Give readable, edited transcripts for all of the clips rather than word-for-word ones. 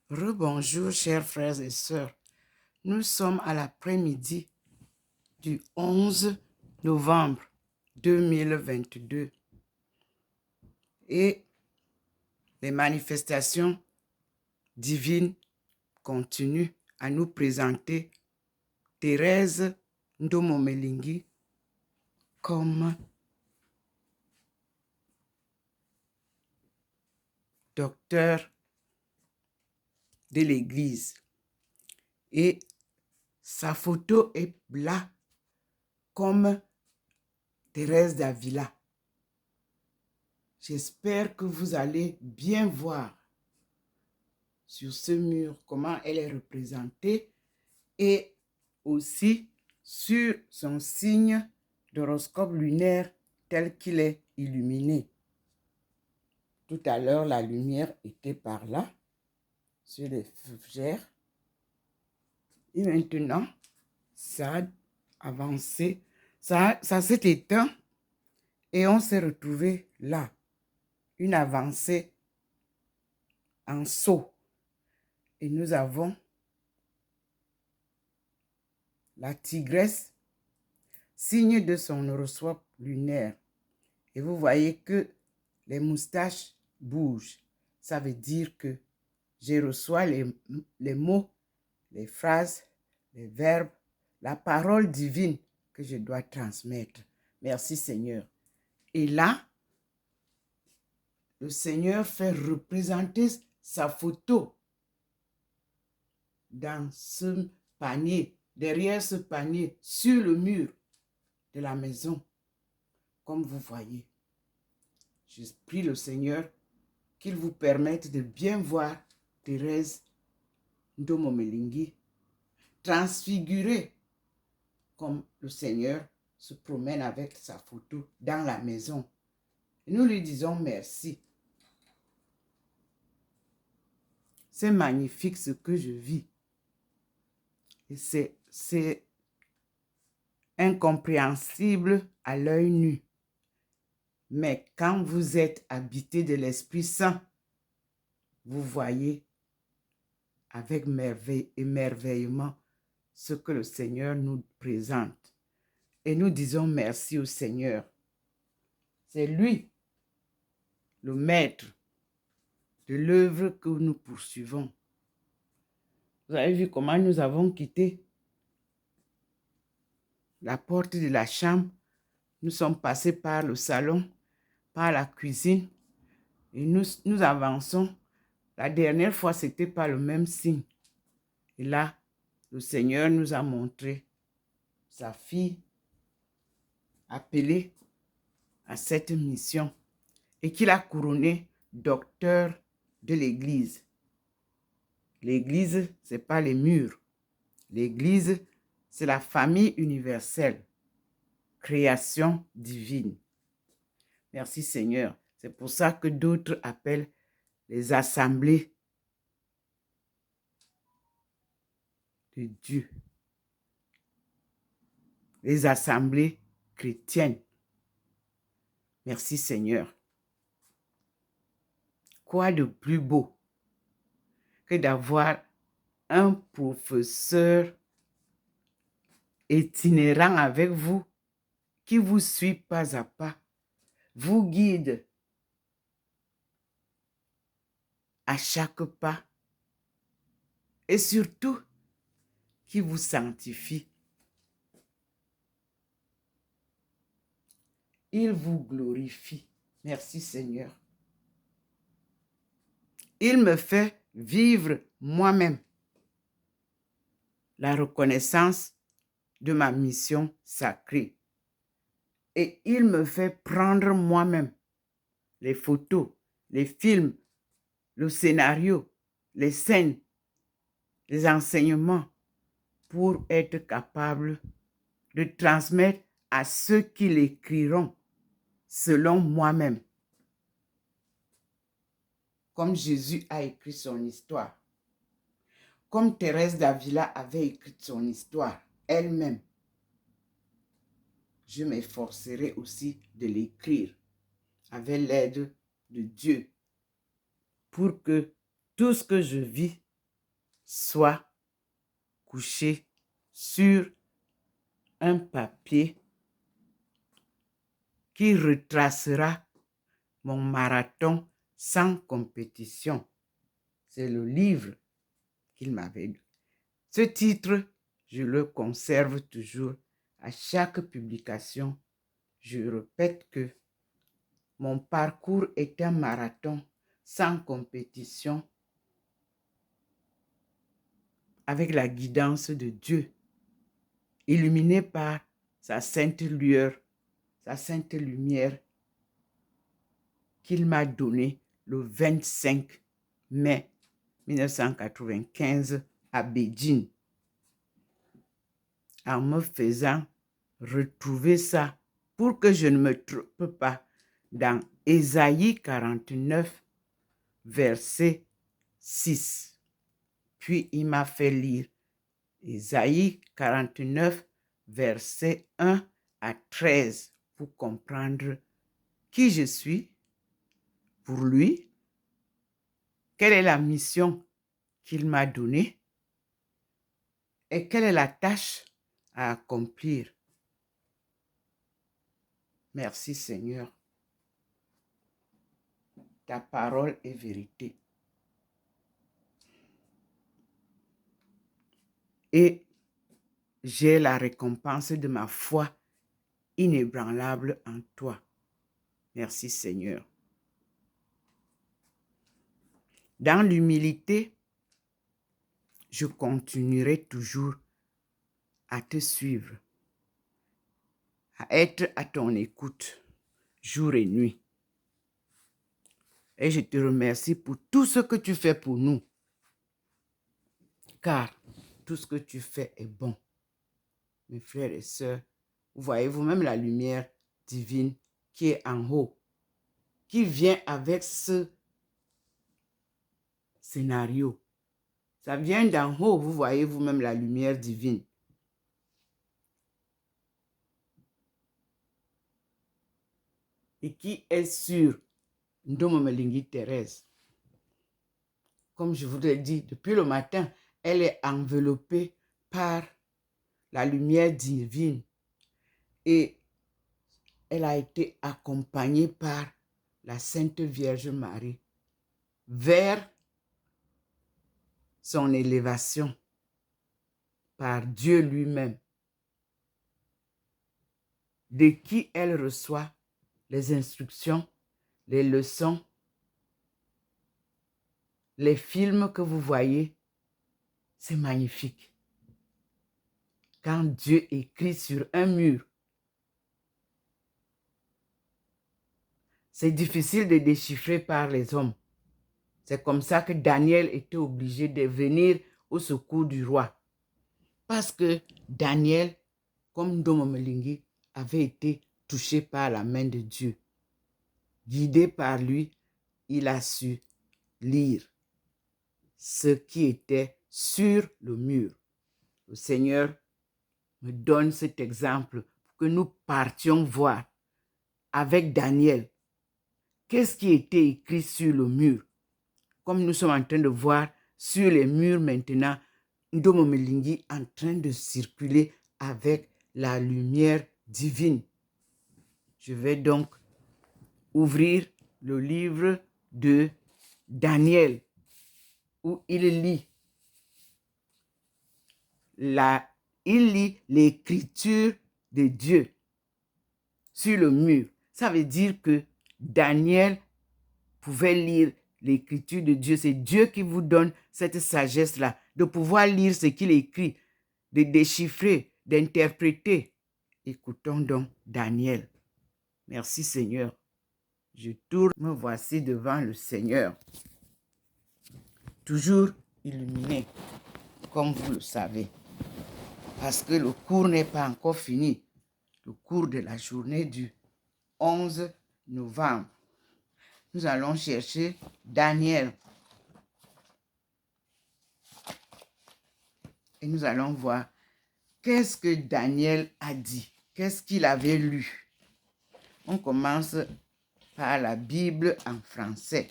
Rebonjour, chers frères et sœurs. Nous sommes à l'après-midi du 11 novembre 2022 et les manifestations divines continuent à nous présenter Thérèse Ndomomelingi comme docteur de l'Église. Et sa photo est là comme Thérèse d'Avila. J'espère que vous allez bien voir sur ce mur comment elle est représentée et aussi sur son signe d'horoscope lunaire tel qu'il est illuminé. Tout à l'heure, la lumière était par là, sur les fougères. Et maintenant, ça a avancé, ça s'est éteint et on s'est retrouvé là. Une avancée en saut. Et nous avons la tigresse, signe de son horoscope lunaire. Et vous voyez que les moustaches bougent. Ça veut dire que je reçois les mots, les phrases, les verbes, la parole divine que je dois transmettre. Merci Seigneur. Et là, le Seigneur fait représenter sa photo dans ce panier, derrière ce panier, sur le mur de la maison, comme vous voyez. Je prie le Seigneur qu'il vous permette de bien voir Thérèse Ndomomelingi transfigurée comme le Seigneur se promène avec sa photo dans la maison. Et nous lui disons merci. C'est magnifique ce que je vis. Et c'est incompréhensible à l'œil nu. Mais quand vous êtes habité de l'Esprit Saint, vous voyez avec merveille, émerveillement ce que le Seigneur nous présente. Et nous disons merci au Seigneur. C'est lui, le maître de l'œuvre que nous poursuivons. Vous avez vu comment nous avons quitté la porte de la chambre. Nous sommes passés par le salon, par la cuisine, et nous avançons. La dernière fois, c'était pas le même signe. Et là, le Seigneur nous a montré sa fille appelée à cette mission et qu'il a couronné docteur de l'Église. L'Église, ce n'est pas les murs. L'Église, c'est la famille universelle, création divine. Merci Seigneur. C'est pour ça que d'autres appellent les assemblées de Dieu. Les assemblées chrétiennes. Merci Seigneur. Quoi de plus beau que d'avoir un professeur itinérant avec vous qui vous suit pas à pas, vous guide à chaque pas et surtout qui vous sanctifie. Il vous glorifie. Merci Seigneur. Il me fait vivre moi-même la reconnaissance de ma mission sacrée. Et il me fait prendre moi-même les photos, les films, le scénario, les scènes, les enseignements pour être capable de transmettre à ceux qui l'écriront selon moi-même. Comme Jésus a écrit son histoire. Comme Thérèse d'Avila avait écrit son histoire elle-même. Je m'efforcerai aussi de l'écrire avec l'aide de Dieu pour que tout ce que je vis soit couché sur un papier qui retracera mon marathon sans compétition. C'est le livre qu'il m'avait donné. Ce titre, je le conserve toujours. À chaque publication, je répète que mon parcours est un marathon sans compétition avec la guidance de Dieu, illuminé par sa sainte lueur, sa sainte lumière qu'il m'a donnée le 25 mai 1995 à Beijing, en me faisant retrouver ça pour que je ne me trompe pas dans Ésaïe 49, verset 6. Puis il m'a fait lire Ésaïe 49, verset 1 à 13 pour comprendre qui je suis pour lui, quelle est la mission qu'il m'a donnée et quelle est la tâche à accomplir. Merci Seigneur. Ta parole est vérité. Et j'ai la récompense de ma foi inébranlable en toi. Merci Seigneur. Dans l'humilité, je continuerai toujours à te suivre, à être à ton écoute, jour et nuit. Et je te remercie pour tout ce que tu fais pour nous, car tout ce que tu fais est bon. Mes frères et sœurs, vous voyez vous-même la lumière divine qui est en haut, qui vient avec ce scénario. Ça vient d'en haut, vous voyez vous-même la lumière divine. Et qui est sur Ndomo Melingi Thérèse. Comme je vous l'ai dit, depuis le matin, elle est enveloppée par la lumière divine et elle a été accompagnée par la Sainte Vierge Marie vers son élévation par Dieu lui-même, de qui elle reçoit les instructions, les leçons, les films que vous voyez. C'est magnifique. Quand Dieu écrit sur un mur, c'est difficile de déchiffrer par les hommes. C'est comme ça que Daniel était obligé de venir au secours du roi. Parce que Daniel, comme Ndomo Melingi, avait été touché par la main de Dieu. Guidé par lui, il a su lire ce qui était sur le mur. Le Seigneur me donne cet exemple pour que nous partions voir avec Daniel qu'est-ce qui était écrit sur le mur. Comme nous sommes en train de voir sur les murs maintenant, Ndomo Melingi en train de circuler avec la lumière divine. Je vais donc ouvrir le livre de Daniel où il lit l'écriture de Dieu sur le mur. Ça veut dire que Daniel pouvait lire l'écriture de Dieu. C'est Dieu qui vous donne cette sagesse-là, de pouvoir lire ce qu'il écrit, de déchiffrer, d'interpréter. Écoutons donc Daniel. Merci Seigneur. Je tourne, me voici devant le Seigneur. Toujours illuminé, comme vous le savez. Parce que le cours n'est pas encore fini. Le cours de la journée du 11 novembre. Nous allons chercher Daniel. Et nous allons voir qu'est-ce que Daniel a dit. Qu'est-ce qu'il avait lu. On commence par la Bible en français.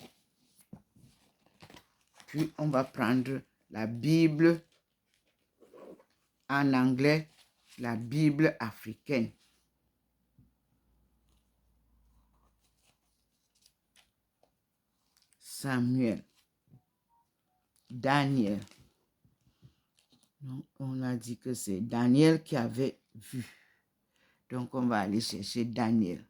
Puis on va prendre la Bible en anglais, la Bible africaine. Samuel, Daniel. Donc, on a dit que c'est Daniel qui avait vu. Donc, on va aller chercher Daniel.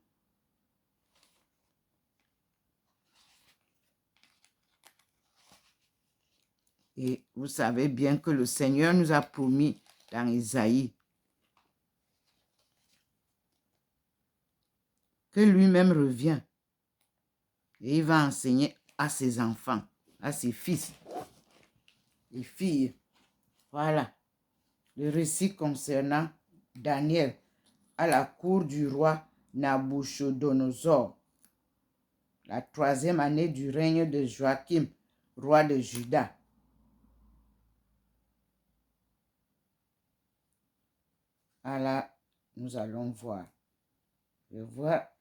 Et vous savez bien que le Seigneur nous a promis dans Isaïe que lui-même revient et il va enseigner à ses enfants, à ses fils et filles. Voilà le récit concernant Daniel à la cour du roi Nabuchodonosor, la 3e année du règne de Joachim, roi de Juda. Alors, nous allons voir. Je vois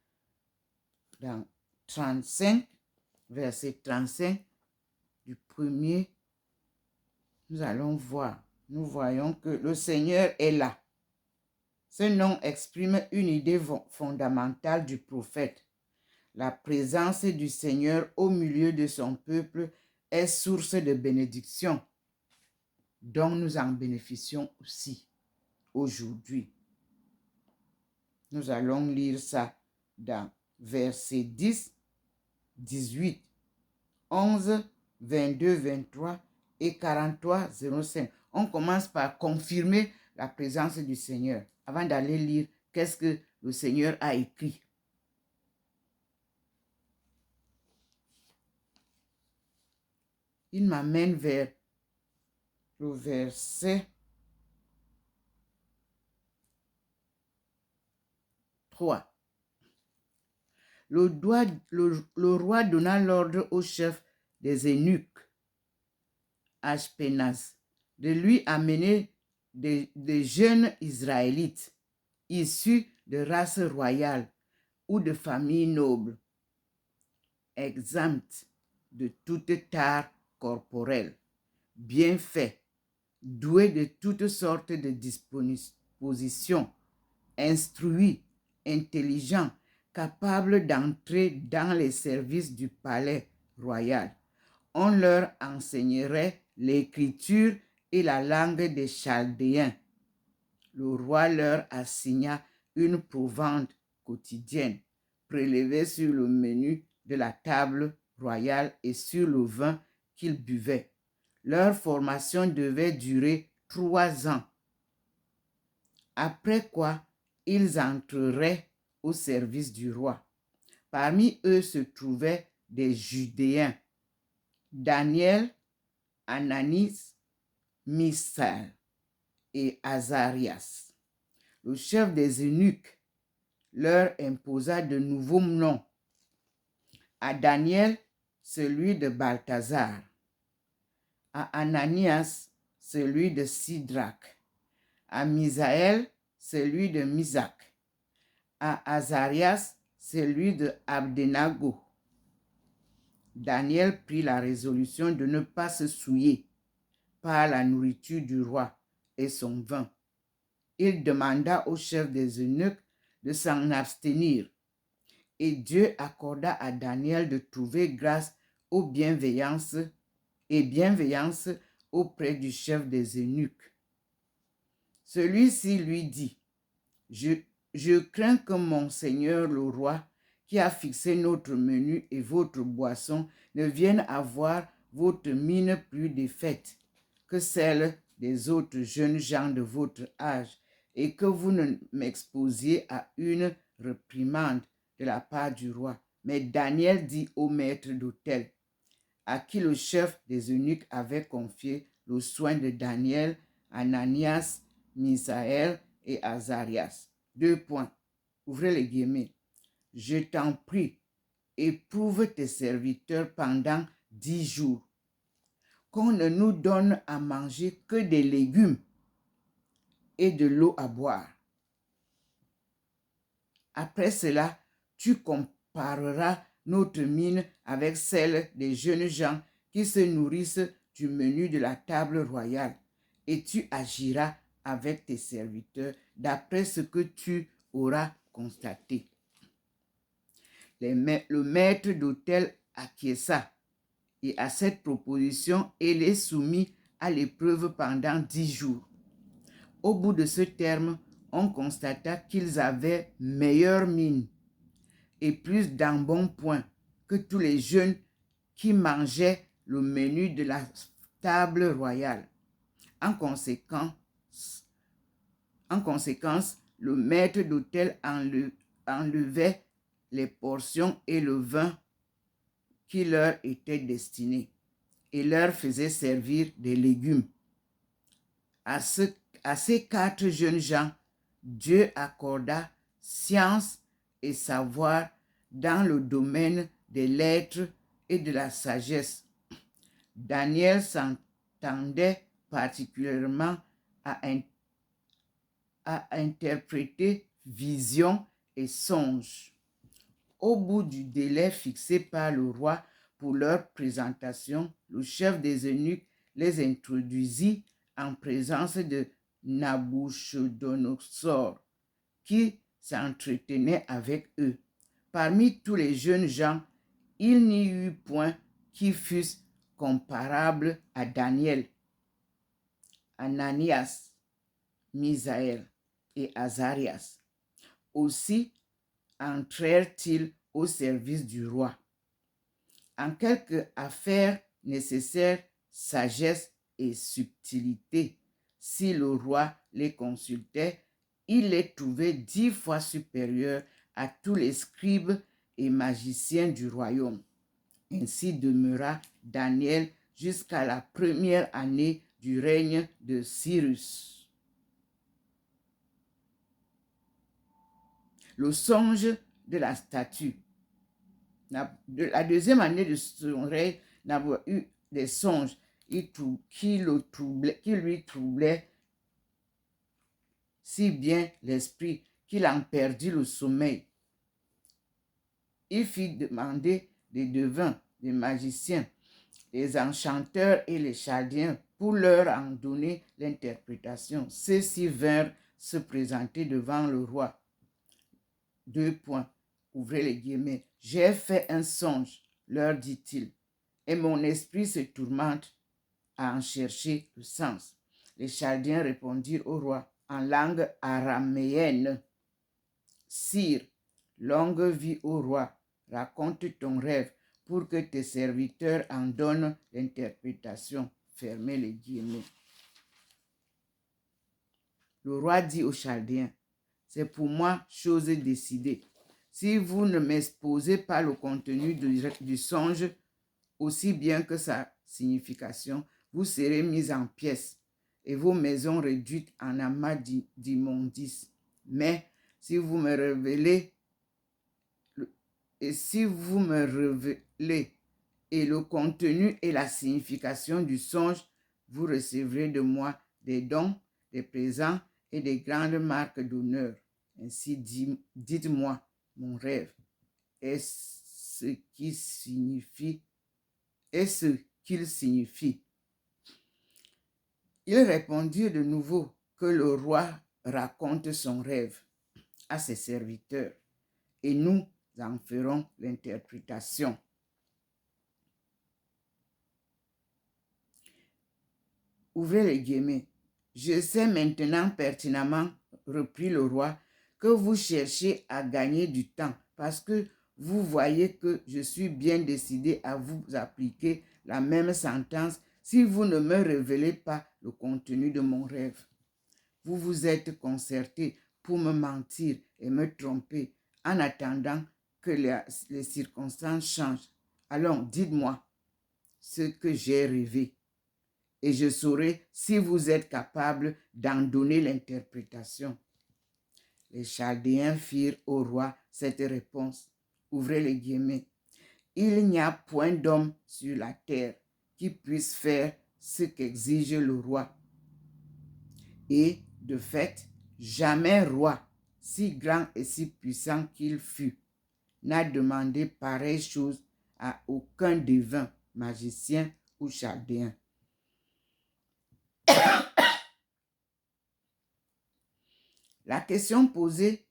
dans 35, verset 35 du premier, nous allons voir. Nous voyons que le Seigneur est là. Ce nom exprime une idée fondamentale du prophète. La présence du Seigneur au milieu de son peuple est source de bénédiction, dont nous en bénéficions aussi aujourd'hui. Nous allons lire ça dans versets 10, 18, 11, 22, 23 et 43, 05. On commence par confirmer la présence du Seigneur avant d'aller lire qu'est-ce que le Seigneur a écrit. Il m'amène vers le verset 3. Le roi donna l'ordre au chef des eunuques, Ashpenaz, de lui amener des jeunes Israélites issus de race royale ou de familles nobles, exemptes de toute tare corporelle, bien faits, doués de toutes sortes de dispositions, instruits, intelligents, capables d'entrer dans les services du palais royal. On leur enseignerait l'écriture et la langue des Chaldéens. Le roi leur assigna une provende quotidienne, prélevée sur le menu de la table royale et sur le vin qu'ils buvaient. Leur formation devait durer 3 ans, après quoi ils entreraient au service du roi. Parmi eux se trouvaient des Judéens, Daniel, Ananis, Misaël et Azarias. Le chef des eunuques leur imposa de nouveaux noms. À Daniel, celui de Balthazar. À Ananias, celui de Sidrac. À Misaël, celui de Misac. À Azarias, celui de Abdenago. Daniel prit la résolution de ne pas se souiller par la nourriture du roi et son vin. Il demanda au chef des eunuques de s'en abstenir. Et Dieu accorda à Daniel de trouver grâce aux bienveillance auprès du chef des eunuques. Celui-ci lui dit, je crains que mon seigneur le roi, qui a fixé notre menu et votre boisson, ne vienne avoir votre mine plus défaite que celle des autres jeunes gens de votre âge, et que vous ne m'exposiez à une réprimande de la part du roi. Mais Daniel dit au maître d'hôtel, à qui le chef des eunuques avait confié le soin de Daniel, Ananias, Misaël et Azarias. 2 points. Ouvrez les guillemets. Je t'en prie, éprouve tes serviteurs pendant 10 jours. Qu'on ne nous donne à manger que des légumes et de l'eau à boire. Après cela, tu compareras notre mine avec celle des jeunes gens qui se nourrissent du menu de la table royale, et tu agiras avec tes serviteurs d'après ce que tu auras constaté. Le maître d'hôtel acquiesça et à cette proposition et les soumit à l'épreuve pendant 10 jours. Au bout de ce terme, on constata qu'ils avaient meilleure mine et plus d'embonpoint que tous les jeunes qui mangeaient le menu de la table royale. En conséquence, le maître d'hôtel enlevait les portions et le vin qui leur étaient destinés et leur faisait servir des légumes. À ces 4 jeunes gens, Dieu accorda science et savoir dans le domaine des lettres et de la sagesse. Daniel s'entendait particulièrement à interpréter visions et songes. Au bout du délai fixé par le roi pour leur présentation, le chef des eunuques les introduisit en présence de Nabuchodonosor, qui s'entretenait avec eux. Parmi tous les jeunes gens, il n'y eut point qui fussent comparables à Daniel, Ananias, Misaël et Azarias. Aussi entrèrent-ils au service du roi. En quelque affaire nécessaire, sagesse et subtilité, si le roi les consultait, il les trouvait 10 fois supérieurs à tous les scribes et magiciens du royaume. Ainsi demeura Daniel jusqu'à la première année du règne de Cyrus. Le songe de la statue. La deuxième année de son règne, n'avait eu des songes qui lui troublaient si bien l'esprit qu'il en perdit le sommeil. Il fit demander des devins, des magiciens, les enchanteurs et les chaldiens pour leur en donner l'interprétation. Ceux-ci vinrent se présenter devant le roi. 2 points. Ouvrez les guillemets. J'ai fait un songe, leur dit-il, et mon esprit se tourmente à en chercher le sens. Les Chaldiens répondirent au roi en langue araméenne. Sire, longue vie au roi, raconte ton rêve pour que tes serviteurs en donnent l'interprétation. Fermez les guillemets. Le roi dit aux Chaldiens, c'est pour moi chose décidée. Si vous ne m'exposez pas le contenu du songe, aussi bien que sa signification, vous serez mis en pièces et vos maisons réduites en amas d'immondices. Mais si vous me révélez et le contenu et la signification du songe, vous recevrez de moi des dons, des présents et des grandes marques d'honneur. Ainsi, dites-moi mon rêve. Est-ce qu'il signifie? Ils répondirent de nouveau que le roi raconte son rêve à ses serviteurs et nous en ferons l'interprétation. Ouvrez les guillemets. Je sais maintenant pertinemment, reprit le roi, que vous cherchez à gagner du temps parce que vous voyez que je suis bien décidé à vous appliquer la même sentence si vous ne me révélez pas le contenu de mon rêve. Vous vous êtes concertés pour me mentir et me tromper en attendant que les circonstances changent. Allons, dites-moi ce que j'ai rêvé et je saurai si vous êtes capable d'en donner l'interprétation. Les Chaldéens firent au roi cette réponse. Ouvrez les guillemets. Il n'y a point d'homme sur la terre qui puisse faire ce qu'exige le roi. Et, de fait, jamais roi, si grand et si puissant qu'il fût, n'a demandé pareille chose à aucun devin, magicien ou chaldéen. La question posée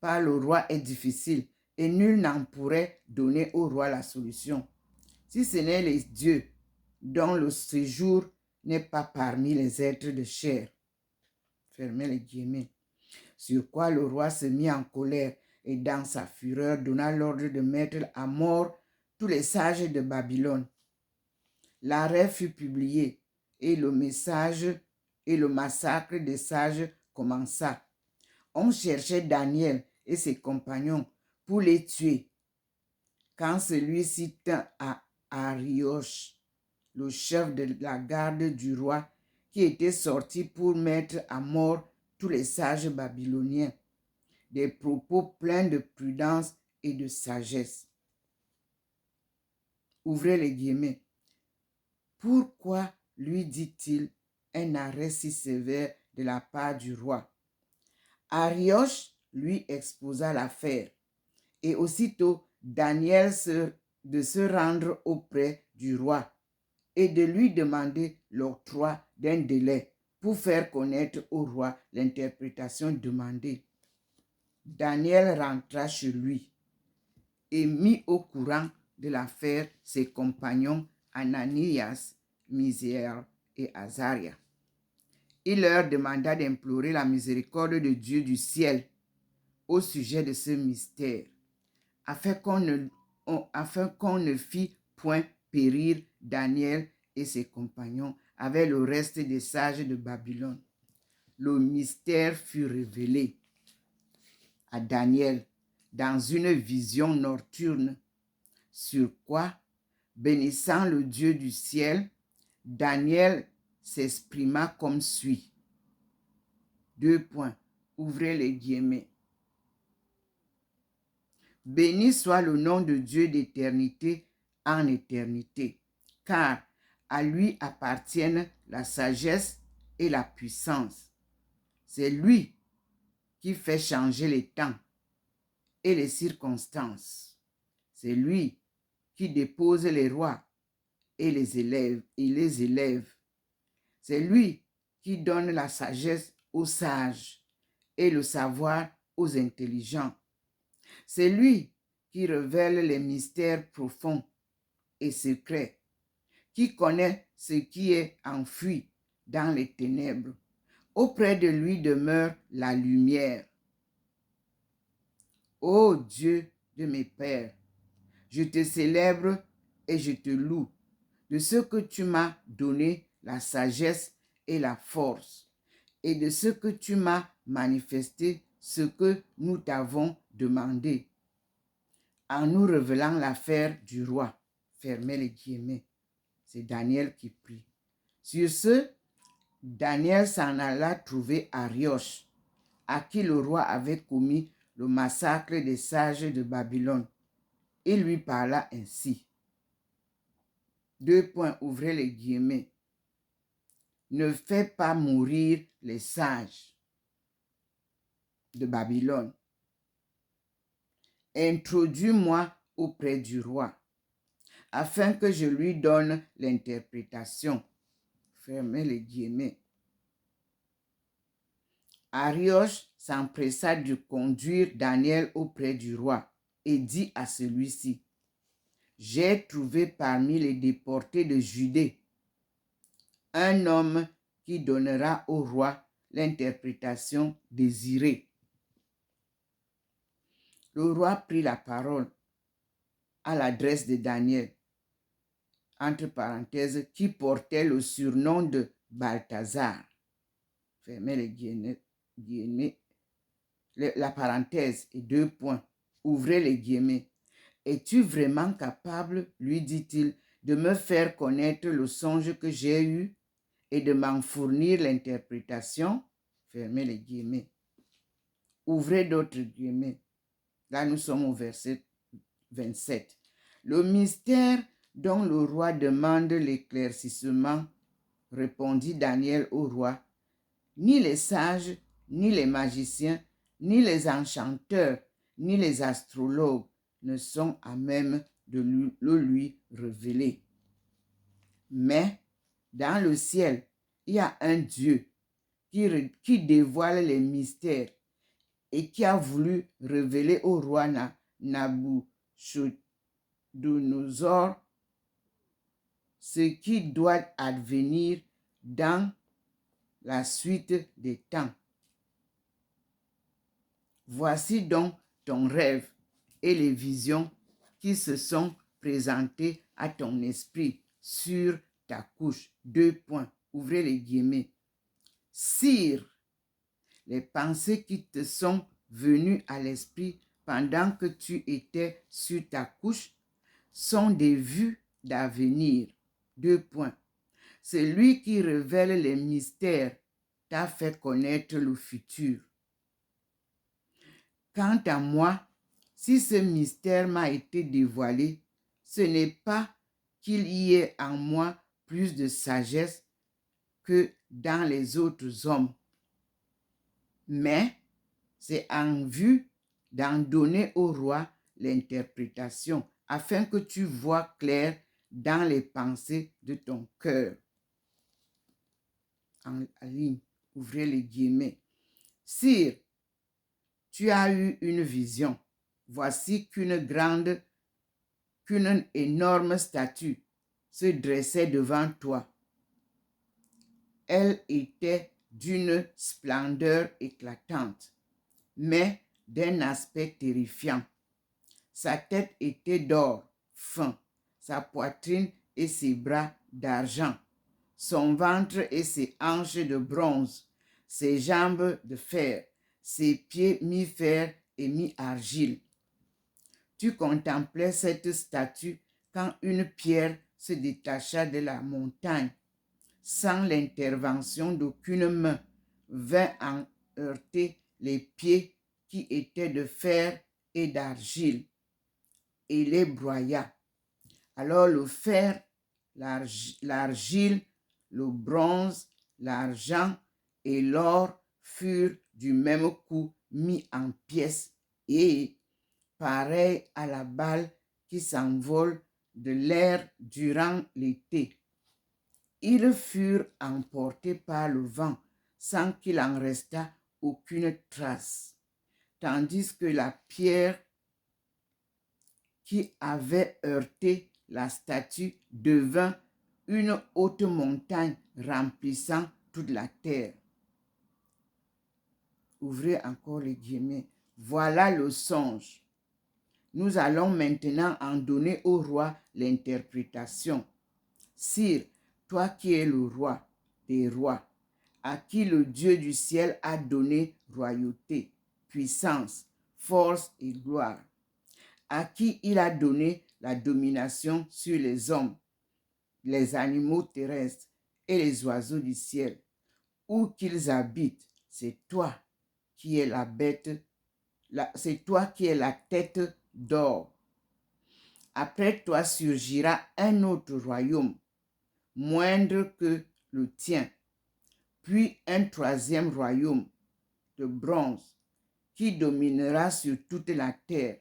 par le roi est difficile et nul n'en pourrait donner au roi la solution, si ce n'est les dieux dont le séjour n'est pas parmi les êtres de chair. Fermez les guillemets. Sur quoi le roi se mit en colère et dans sa fureur donna l'ordre de mettre à mort tous les sages de Babylone. L'arrêt fut publié et le massacre des sages commença. On cherchait Daniel et ses compagnons pour les tuer. Quand celui-ci tint à Arioch, le chef de la garde du roi, qui était sorti pour mettre à mort tous les sages babyloniens, des propos pleins de prudence et de sagesse. Ouvrez les guillemets. Pourquoi lui dit-il un arrêt si sévère de la part du roi? Arioch lui exposa l'affaire et aussitôt Daniel de se rendre auprès du roi et de lui demander l'octroi d'un délai pour faire connaître au roi l'interprétation demandée. Daniel rentra chez lui et mit au courant de l'affaire ses compagnons Ananias, Misaël et Azaria. Il leur demanda d'implorer la miséricorde de Dieu du ciel au sujet de ce mystère, afin qu'on ne fît point périr Daniel et ses compagnons avec le reste des sages de Babylone. Le mystère fut révélé à Daniel dans une vision nocturne, sur quoi, bénissant le Dieu du ciel, Daniel s'exprima comme suit. Ouvrez les guillemets. Béni soit le nom de Dieu d'éternité en éternité, car à lui appartiennent la sagesse et la puissance. C'est lui qui fait changer les temps et les circonstances. C'est lui qui dépose les rois et les élève. C'est lui qui donne la sagesse aux sages et le savoir aux intelligents. C'est lui qui révèle les mystères profonds et secrets, qui connaît ce qui est enfoui dans les ténèbres. Auprès de lui demeure la lumière. Ô Dieu de mes pères, je te célèbre et je te loue de ce que tu m'as donné la sagesse et la force, et de ce que tu m'as manifesté ce que nous t'avons demandé, en nous révélant l'affaire du roi. Fermez les guillemets. C'est Daniel qui prie. Sur ce, Daniel s'en alla trouver Arioch, à qui le roi avait commis le massacre des sages de Babylone. Il lui parla ainsi. Ouvrez les guillemets. Ne fais pas mourir les sages de Babylone. Introduis-moi auprès du roi, afin que je lui donne l'interprétation. Fermez les guillemets. Arioch s'empressa de conduire Daniel auprès du roi et dit à celui-ci, « J'ai trouvé parmi les déportés de Judée un homme qui donnera au roi l'interprétation désirée. » Le roi prit la parole à l'adresse de Daniel, entre parenthèses, qui portait le surnom de Balthazar. Fermez les guillemets, la parenthèse et ouvrez les guillemets. Es-tu vraiment capable, lui dit-il, de me faire connaître le songe que j'ai eu et de m'en fournir l'interprétation? Fermez les guillemets. Ouvrez d'autres guillemets. Là, nous sommes au verset 27. Le mystère dont le roi demande l'éclaircissement, répondit Daniel au roi, ni les sages, ni les magiciens, ni les enchanteurs, ni les astrologues ne sont à même de le lui révéler. Mais dans le ciel, il y a un Dieu qui dévoile les mystères et qui a voulu révéler au roi Nabuchodonosor ce qui doit advenir dans la suite des temps. Voici donc ton rêve et les visions qui se sont présentées à ton esprit sur ta couche. 2 points. Ouvrez les guillemets. Sire, les pensées qui te sont venues à l'esprit pendant que tu étais sur ta couche sont des vues d'avenir. 2 points. Celui qui révèle les mystères t'a fait connaître le futur. Quant à moi, si ce mystère m'a été dévoilé, ce n'est pas qu'il y ait en moi plus de sagesse que dans les autres hommes, mais c'est en vue d'en donner au roi l'interprétation, afin que tu vois clair dans les pensées de ton cœur. En ligne, ouvrez les guillemets. Sire, tu as eu une vision. Voici qu'une énorme statue se dressait devant toi. Elle était d'une splendeur éclatante, mais d'un aspect terrifiant. Sa tête était d'or fin, sa poitrine et ses bras d'argent, son ventre et ses hanches de bronze, ses jambes de fer, ses pieds mi-fer et mi-argile. Tu contemplais cette statue quand une pierre se détacha de la montagne, sans l'intervention d'aucune main, vint en heurter les pieds qui étaient de fer et d'argile, et les broya. Alors le fer, l'argile, le bronze, l'argent et l'or furent du même coup mis en pièces et, pareil à la balle qui s'envole de l'air durant l'été, ils furent emportés par le vent sans qu'il en restât aucune trace, tandis que la pierre qui avait heurté la statue devint une haute montagne remplissant toute la terre. Ouvrez encore les guillemets. Voilà le songe. Nous allons maintenant en donner au roi l'interprétation. Sire, toi qui es le roi des rois, à qui le Dieu du ciel a donné royauté, puissance, force et gloire, à qui il a donné la domination sur les hommes, les animaux terrestres et les oiseaux du ciel, où qu'ils habitent, c'est toi qui es la bête, c'est toi qui es la tête d'or. Après toi surgira un autre royaume, moindre que le tien, puis un troisième royaume de bronze qui dominera sur toute la terre.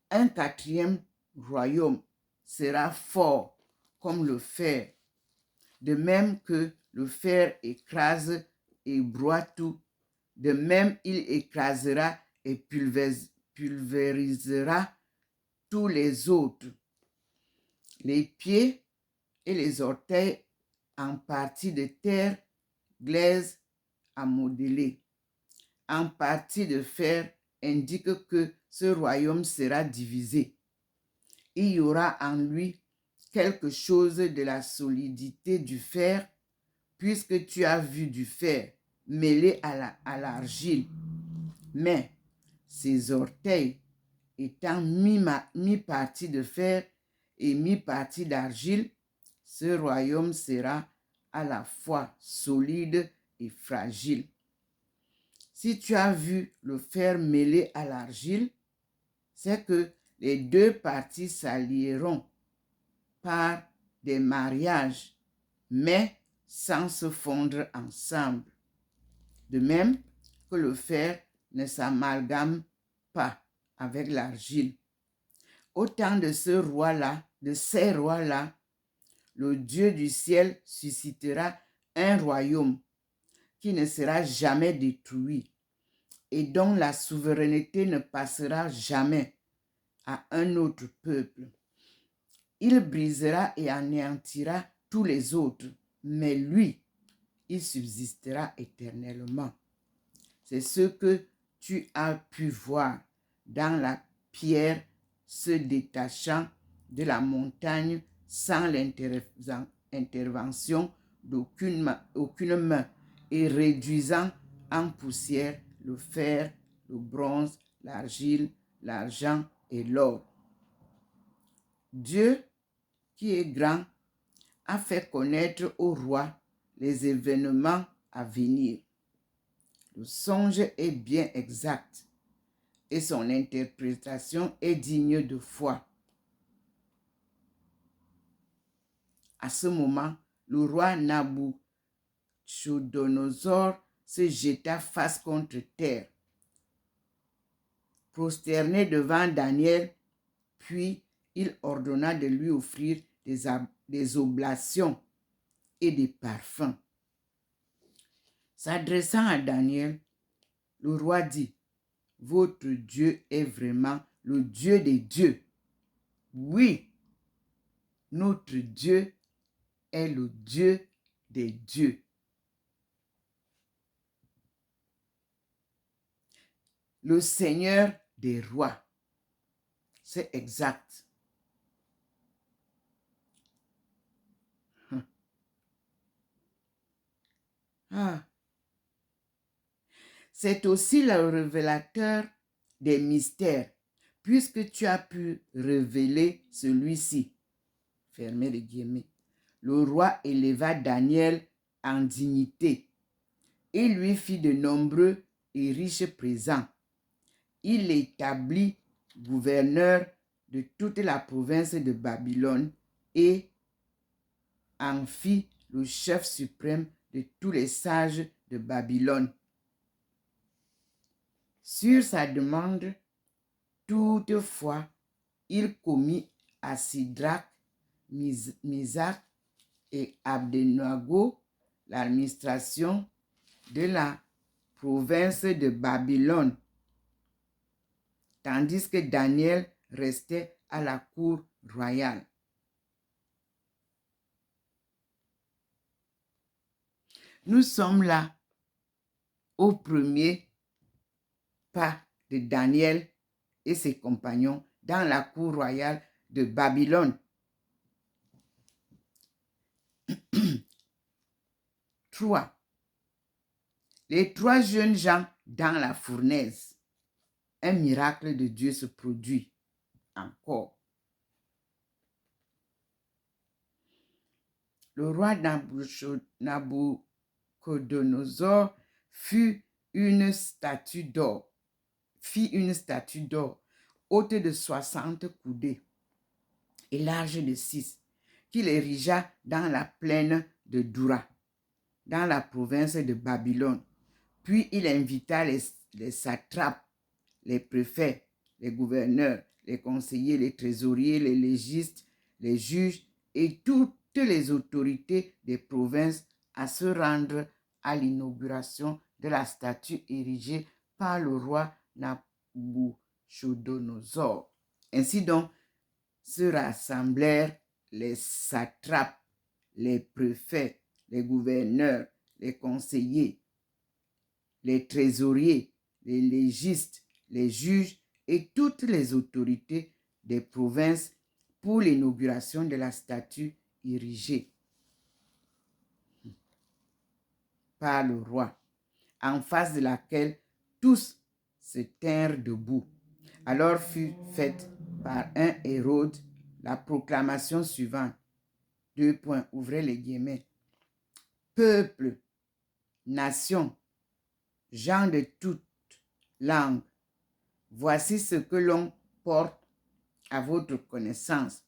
Un quatrième royaume sera fort comme le fer, de même que le fer écrase et broie tout, de même il écrasera et pulvérisera tous les autres. Les pieds et les orteils en partie de terre glaise à modeler, en partie de fer indique que ce royaume sera divisé. Il y aura en lui quelque chose de la solidité du fer, puisque tu as vu du fer mêlé à l'argile. Mais ses orteils étant mi-partie de fer et mi-partie d'argile, ce royaume sera à la fois solide et fragile. Si tu as vu le fer mêlé à l'argile, c'est que les deux parties s'allieront par des mariages, mais sans se fondre ensemble. De même que le fer ne s'amalgame pas avec l'argile. Au temps de ces rois-là, le Dieu du ciel suscitera un royaume qui ne sera jamais détruit et dont la souveraineté ne passera jamais à un autre peuple. Il brisera et anéantira tous les autres, mais lui, il subsistera éternellement. C'est ce que tu as pu voir dans la pierre se détachant de la montagne sans l'intervention d'aucune main et réduisant en poussière le fer, le bronze, l'argile, l'argent et l'or. Dieu, qui est grand, a fait connaître au roi les événements à venir. Le songe est bien exact et son interprétation est digne de foi. À ce moment, le roi Nabuchodonosor se jeta face contre terre, prosterné devant Daniel, puis il ordonna de lui offrir des oblations et des parfums. S'adressant à Daniel, le roi dit, « Votre Dieu est vraiment le Dieu des dieux. Oui, notre Dieu est le Dieu des dieux. » Le Seigneur des rois. C'est exact. C'est aussi le révélateur des mystères, puisque tu as pu révéler celui-ci. Fermez les guillemets. Le roi éleva Daniel en dignité et lui fit de nombreux et riches présents. Il l'établit gouverneur de toute la province de Babylone et en fit le chef suprême de tous les sages de Babylone. Sur sa demande, toutefois, il commit à Sidrac, Misach et Abdenago l'administration de la province de Babylone, tandis que Daniel restait à la cour royale. Nous sommes là au premier pas de Daniel et ses compagnons dans la cour royale de Babylone. 3. Les 3 jeunes gens dans la fournaise. Un miracle de Dieu se produit encore. Le roi Nabuchodonosor fit une statue d'or haute de 60 coudées et large de 6, qu'il érigea dans la plaine de Dura, dans la province de Babylone. Puis il invita les satrapes, les préfets, les gouverneurs, les conseillers, les trésoriers, les légistes, les juges et toutes les autorités des provinces à se rendre à l'inauguration de la statue érigée par le roi Nabuchodonosor. Ainsi donc se rassemblèrent les satrapes, les préfets, les gouverneurs, les conseillers, les trésoriers, les légistes, les juges et toutes les autorités des provinces pour l'inauguration de la statue érigée par le roi, en face de laquelle tous se tinrent debout. Alors fut faite par un Hérode la proclamation suivante. Ouvrez les guillemets. Peuple, nation, gens de toute langue, voici ce que l'on porte à votre connaissance.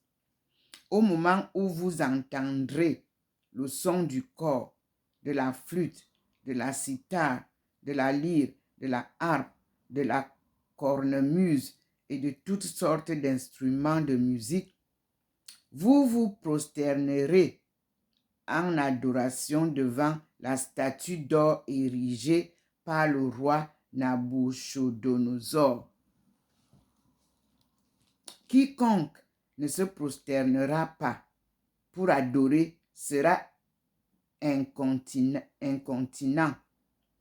Au moment où vous entendrez le son du cor, de la flûte, de la cithare, de la lyre, de la harpe, de la cornemuse et de toutes sortes d'instruments de musique, vous vous prosternerez en adoration devant la statue d'or érigée par le roi Nabuchodonosor. Quiconque ne se prosternera pas pour adorer sera incontinent,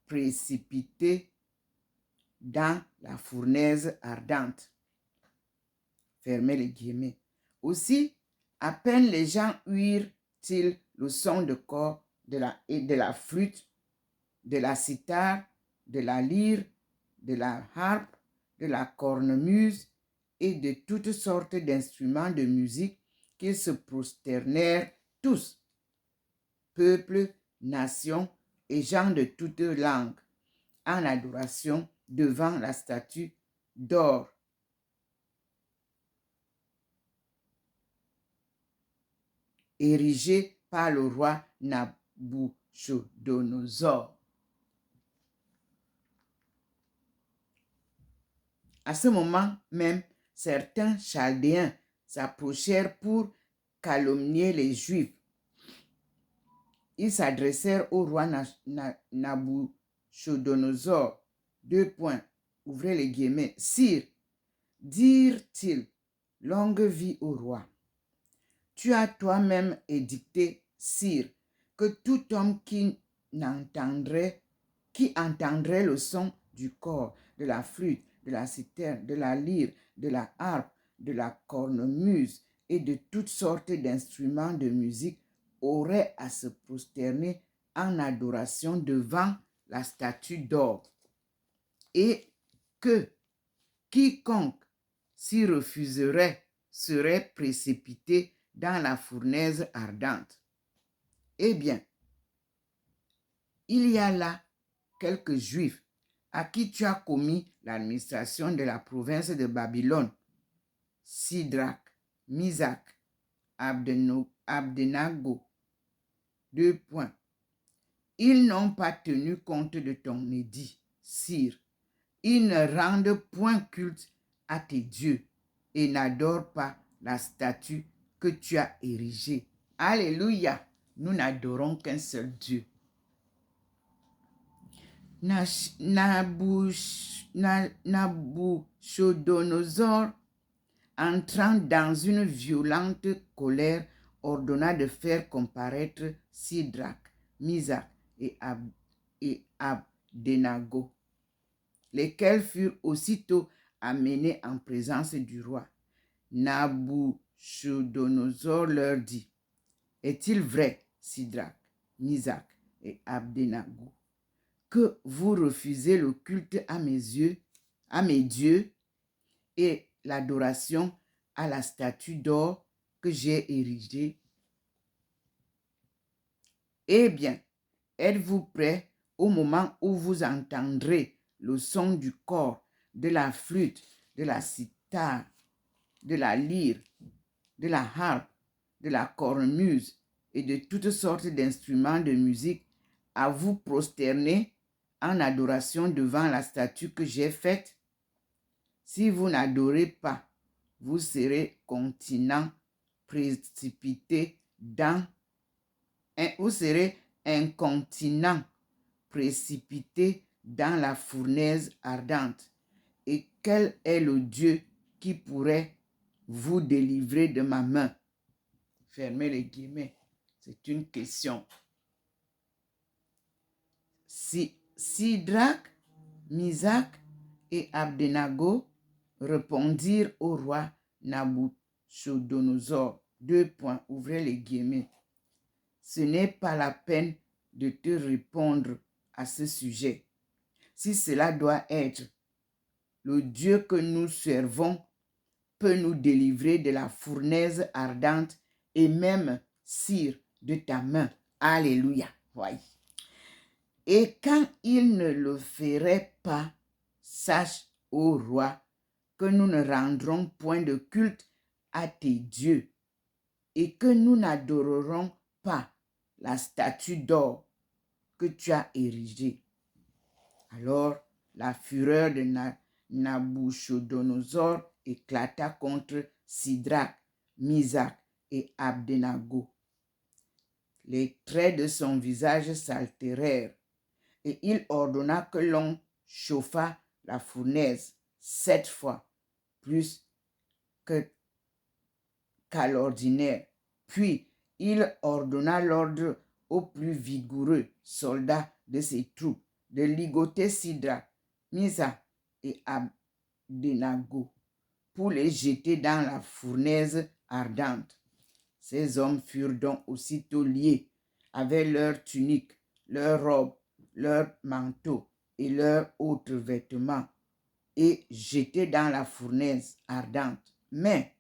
précipité dans la fournaise ardente. Fermez les guillemets. Aussi, à peine les gens ouïrent-ils le son de corps de la flûte, de la cithare, de la lyre, de la harpe, de la cornemuse et de toutes sortes d'instruments de musique qu'ils se prosternèrent tous, peuples, nations et gens de toutes langues, en adoration devant la statue d'or érigée par le roi Nabuchodonosor. À ce moment même, certains Chaldéens s'approchèrent pour calomnier les Juifs. Ils s'adressèrent au roi Nabuchodonosor. Ouvrez les guillemets. Sire, dirent-ils, longue vie au roi. Tu as toi-même édicté, sire, que tout homme qui entendrait le son du cor, de la flûte, de la cithare, de la lyre, de la harpe, de la cornemuse et de toutes sortes d'instruments de musique aurait à se prosterner en adoration devant la statue d'or, et que quiconque s'y refuserait serait précipité dans la fournaise ardente. Eh bien, il y a là quelques Juifs à qui tu as commis l'administration de la province de Babylone, Sidrac, Misac, Abdenago. Ils n'ont pas tenu compte de ton édit, sire. Ils ne rendent point culte à tes dieux et n'adorent pas la statue que tu as érigée. Alléluia! Nous n'adorons qu'un seul Dieu. Nabuchodonosor, entrant dans une violente colère, ordonna de faire comparaître Sidrac, Misac et Abdenago, lesquels furent aussitôt amenés en présence du roi. Nabuchodonosor leur dit, est-il vrai, Sidrac, Misac et Abdenago, que vous refusez le culte à mes dieux et l'adoration à la statue d'or que j'ai érigée? Eh bien, êtes-vous prêts au moment où vous entendrez le son du cor, de la flûte, de la cithare, de la lyre, de la harpe, de la cornemuse et de toutes sortes d'instruments de musique à vous prosterner en adoration devant la statue que j'ai faite? Si vous n'adorez pas, vous serez continent, précipité dans vous serez incontinent, précipité dans la fournaise ardente. Et quel est le Dieu qui pourrait vous délivrer de ma main? Fermez les guillemets. C'est une question. Sidrac, Misac et Abdenago répondirent au roi Nabuchodonosor. Ouvrez les guillemets. Ce n'est pas la peine de te répondre à ce sujet. Si cela doit être, le Dieu que nous servons peut nous délivrer de la fournaise ardente et même, sire, de ta main. Alléluia. Ouais. Et quand il ne le ferait pas, sache, ô roi, que nous ne rendrons point de culte à tes dieux et que nous n'adorerons pas la statue d'or que tu as érigée. Alors la fureur de Nabuchodonosor éclata contre Sidrac, Misac et Abdenago. Les traits de son visage s'altérèrent, et il ordonna que l'on chauffât la fournaise 7 fois plus qu'à l'ordinaire. Puis il ordonna l'ordre aux plus vigoureux soldats de ses troupes de ligoter Sidra, Misa et Abdenago pour les jeter dans la fournaise ardente. Ces hommes furent donc aussitôt liés avec leurs tuniques, leurs robes, leurs manteaux et leurs autres vêtements et jetés dans la fournaise ardente. Mais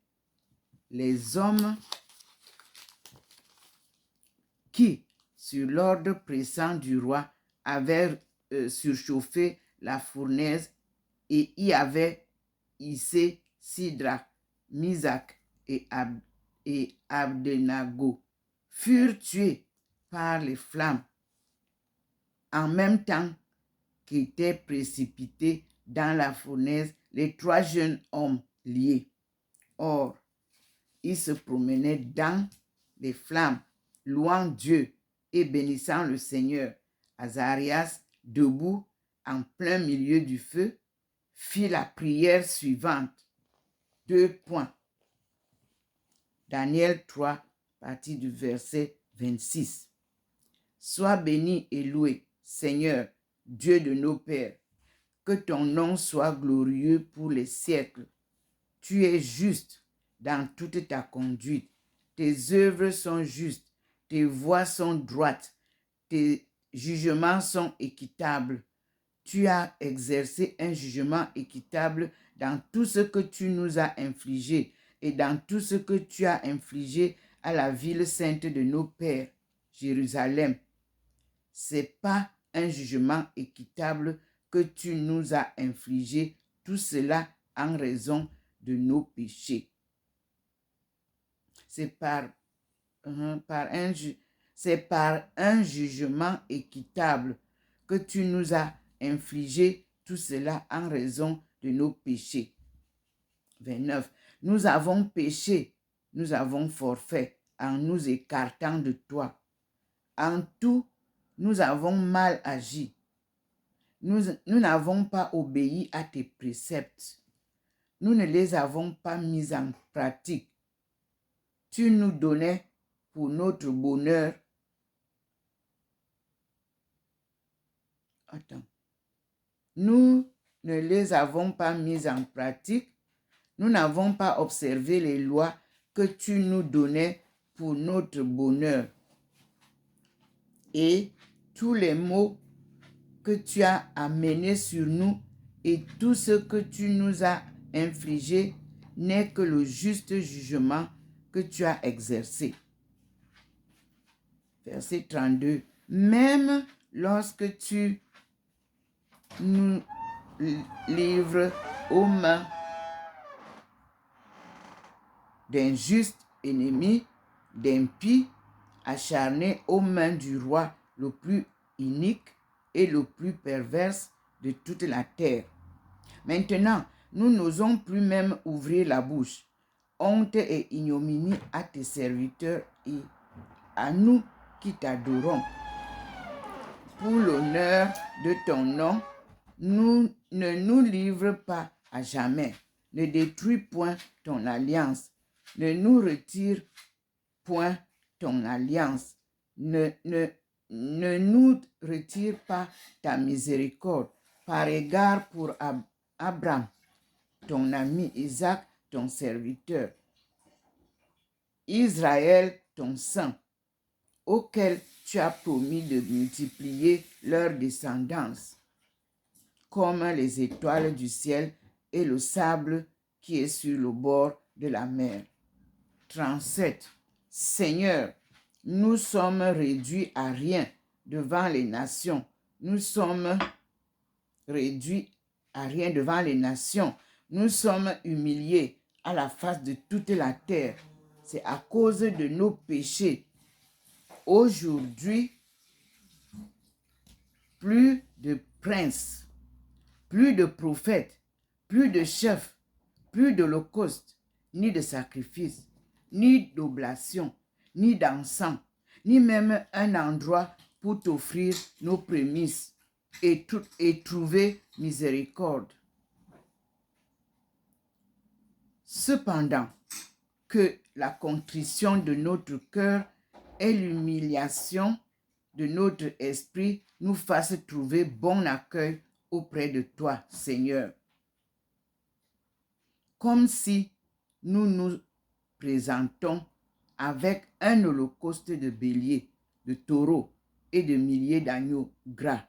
les hommes qui, sur l'ordre pressant du roi, avaient surchauffé la fournaise et y avaient hissé Sidrak, Misak et Abdenago, furent tués par les flammes en même temps qu'étaient précipités dans la fournaise les 3 jeunes hommes liés. Or, ils se promenaient dans les flammes, louant Dieu et bénissant le Seigneur. Azarias, debout en plein milieu du feu, fit la prière suivante. 2 points. Daniel 3, partie du verset 26. Sois béni et loué, Seigneur, Dieu de nos pères, que ton nom soit glorieux pour les siècles. Tu es juste dans toute ta conduite. Tes œuvres sont justes, tes voies sont droites, tes jugements sont équitables. Tu as exercé un jugement équitable dans tout ce que tu nous as infligé et dans tout ce que tu as infligé à la ville sainte de nos pères, Jérusalem. C'est pas un jugement équitable que tu nous as infligé, tout cela en raison de nos péchés. C'est par un jugement équitable que tu nous as infligé tout cela en raison de nos péchés. 29. Nous avons péché, nous avons forfait en nous écartant de toi. En tout, nous avons mal agi. Nous n'avons pas obéi à tes préceptes. Nous ne les avons pas mis en pratique. Tu nous donnais pour notre bonheur. Nous ne les avons pas mis en pratique. Nous n'avons pas observé les lois que tu nous donnais pour notre bonheur. Et tous les maux que tu as amenés sur nous et tout ce que tu nous as infligé n'est que le juste jugement que tu as exercé. Verset 32. Même lorsque tu nous livres aux mains d'injustes ennemis, d'impies, acharnés aux mains du roi le plus inique et le plus perverse de toute la terre. Maintenant, nous n'osons plus même ouvrir la bouche. Honte et ignominie à tes serviteurs et à nous qui t'adorons. Pour l'honneur de ton nom, ne nous livre pas à jamais. Ne détruis point ton alliance. Ne nous retire point ton alliance. Ne nous retire pas ta miséricorde par égard pour Abraham, ton ami, Isaac, ton serviteur, Israël, ton saint, auquel tu as promis de multiplier leur descendance, comme les étoiles du ciel et le sable qui est sur le bord de la mer. 37. Seigneur, nous sommes réduits à rien devant les nations. Nous sommes réduits à rien devant les nations. Nous sommes humiliés à la face de toute la terre. C'est à cause de nos péchés. Aujourd'hui, plus de princes, plus de prophètes, plus de chefs, plus d'holocaustes, ni de sacrifices, ni d'oblations, ni d'encens, ni même un endroit pour t'offrir nos prémices et trouver miséricorde. Cependant, que la contrition de notre cœur et l'humiliation de notre esprit nous fassent trouver bon accueil auprès de toi, Seigneur. Comme si nous nous présentons avec un holocauste de béliers, de taureaux et de milliers d'agneaux gras.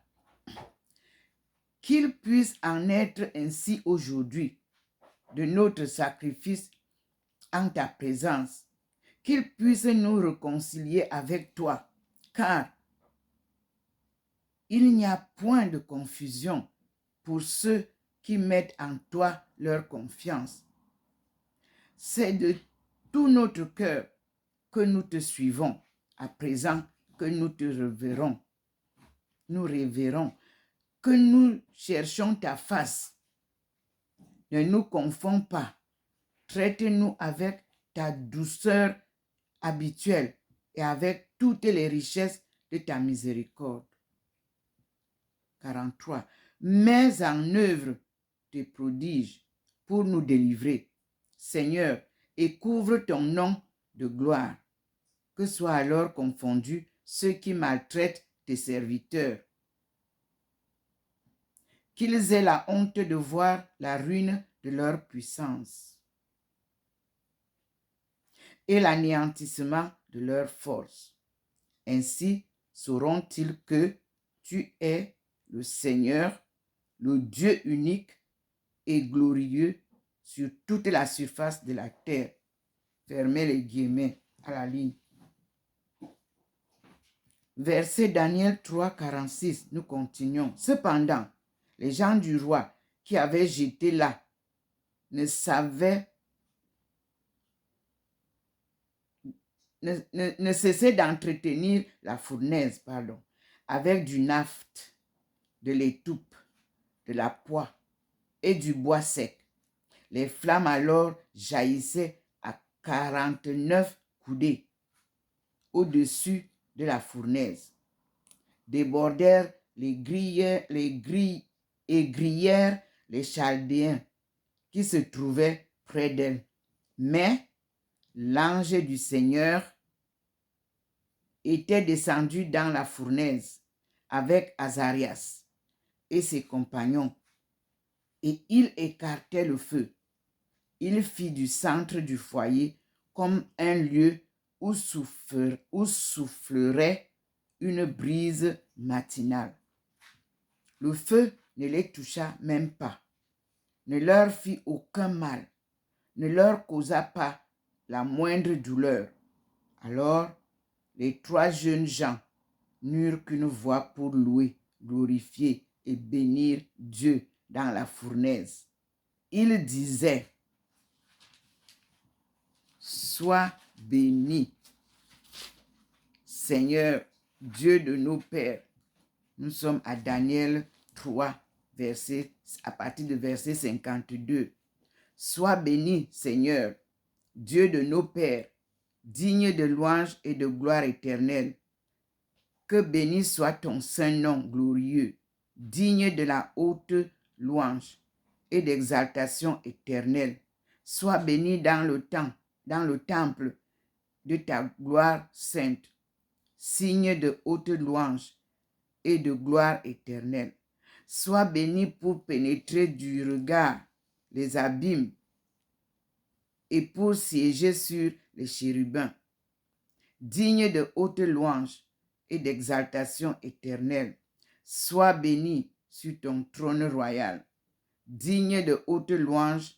Qu'il puisse en être ainsi aujourd'hui de notre sacrifice en ta présence, qu'il puisse nous réconcilier avec toi, car il n'y a point de confusion pour ceux qui mettent en toi leur confiance. C'est de tout notre cœur que nous te suivons, à présent que nous te révérons. Nous révérons, que nous cherchons ta face. Ne nous confonds pas. Traite-nous avec ta douceur habituelle et avec toutes les richesses de ta miséricorde. 43. Mets en œuvre tes prodiges pour nous délivrer, Seigneur, et couvre ton nom de gloire. Que soient alors confondus ceux qui maltraitent tes serviteurs. Qu'ils aient la honte de voir la ruine de leur puissance et l'anéantissement de leur force. Ainsi sauront-ils que tu es le Seigneur, le Dieu unique et glorieux sur toute la surface de la terre. Fermez les guillemets à la ligne. Verset Daniel 3, 46, nous continuons. Cependant, les gens du roi qui avaient jeté là ne cessaient d'entretenir la fournaise, avec du naphte, de l'étoupe, de la poix et du bois sec. Les flammes alors jaillissaient à 49 coudées au-dessus de la fournaise. Débordèrent les grillèrent les Chaldéens qui se trouvaient près d'elle. Mais l'ange du Seigneur était descendu dans la fournaise avec Azarias et ses compagnons, et il écartait le feu. Il fit du centre du foyer comme un lieu où soufflerait une brise matinale. Le feu ne les toucha même pas, ne leur fit aucun mal, ne leur causa pas la moindre douleur. Alors, les 3 jeunes gens n'eurent qu'une voix pour louer, glorifier et bénir Dieu dans la fournaise. Ils disaient: Sois béni, Seigneur, Dieu de nos pères. Nous sommes à Daniel 3, à partir de verset 52. Sois béni, Seigneur, Dieu de nos pères, digne de louange et de gloire éternelle. Que béni soit ton saint nom glorieux, digne de la haute louange et d'exaltation éternelle. Sois béni dans le temple de ta gloire sainte, signe de haute louange et de gloire éternelle. Sois béni pour pénétrer du regard les abîmes et pour siéger sur les chérubins, digne de haute louange et d'exaltation éternelle. Sois béni sur ton trône royal, digne de haute louange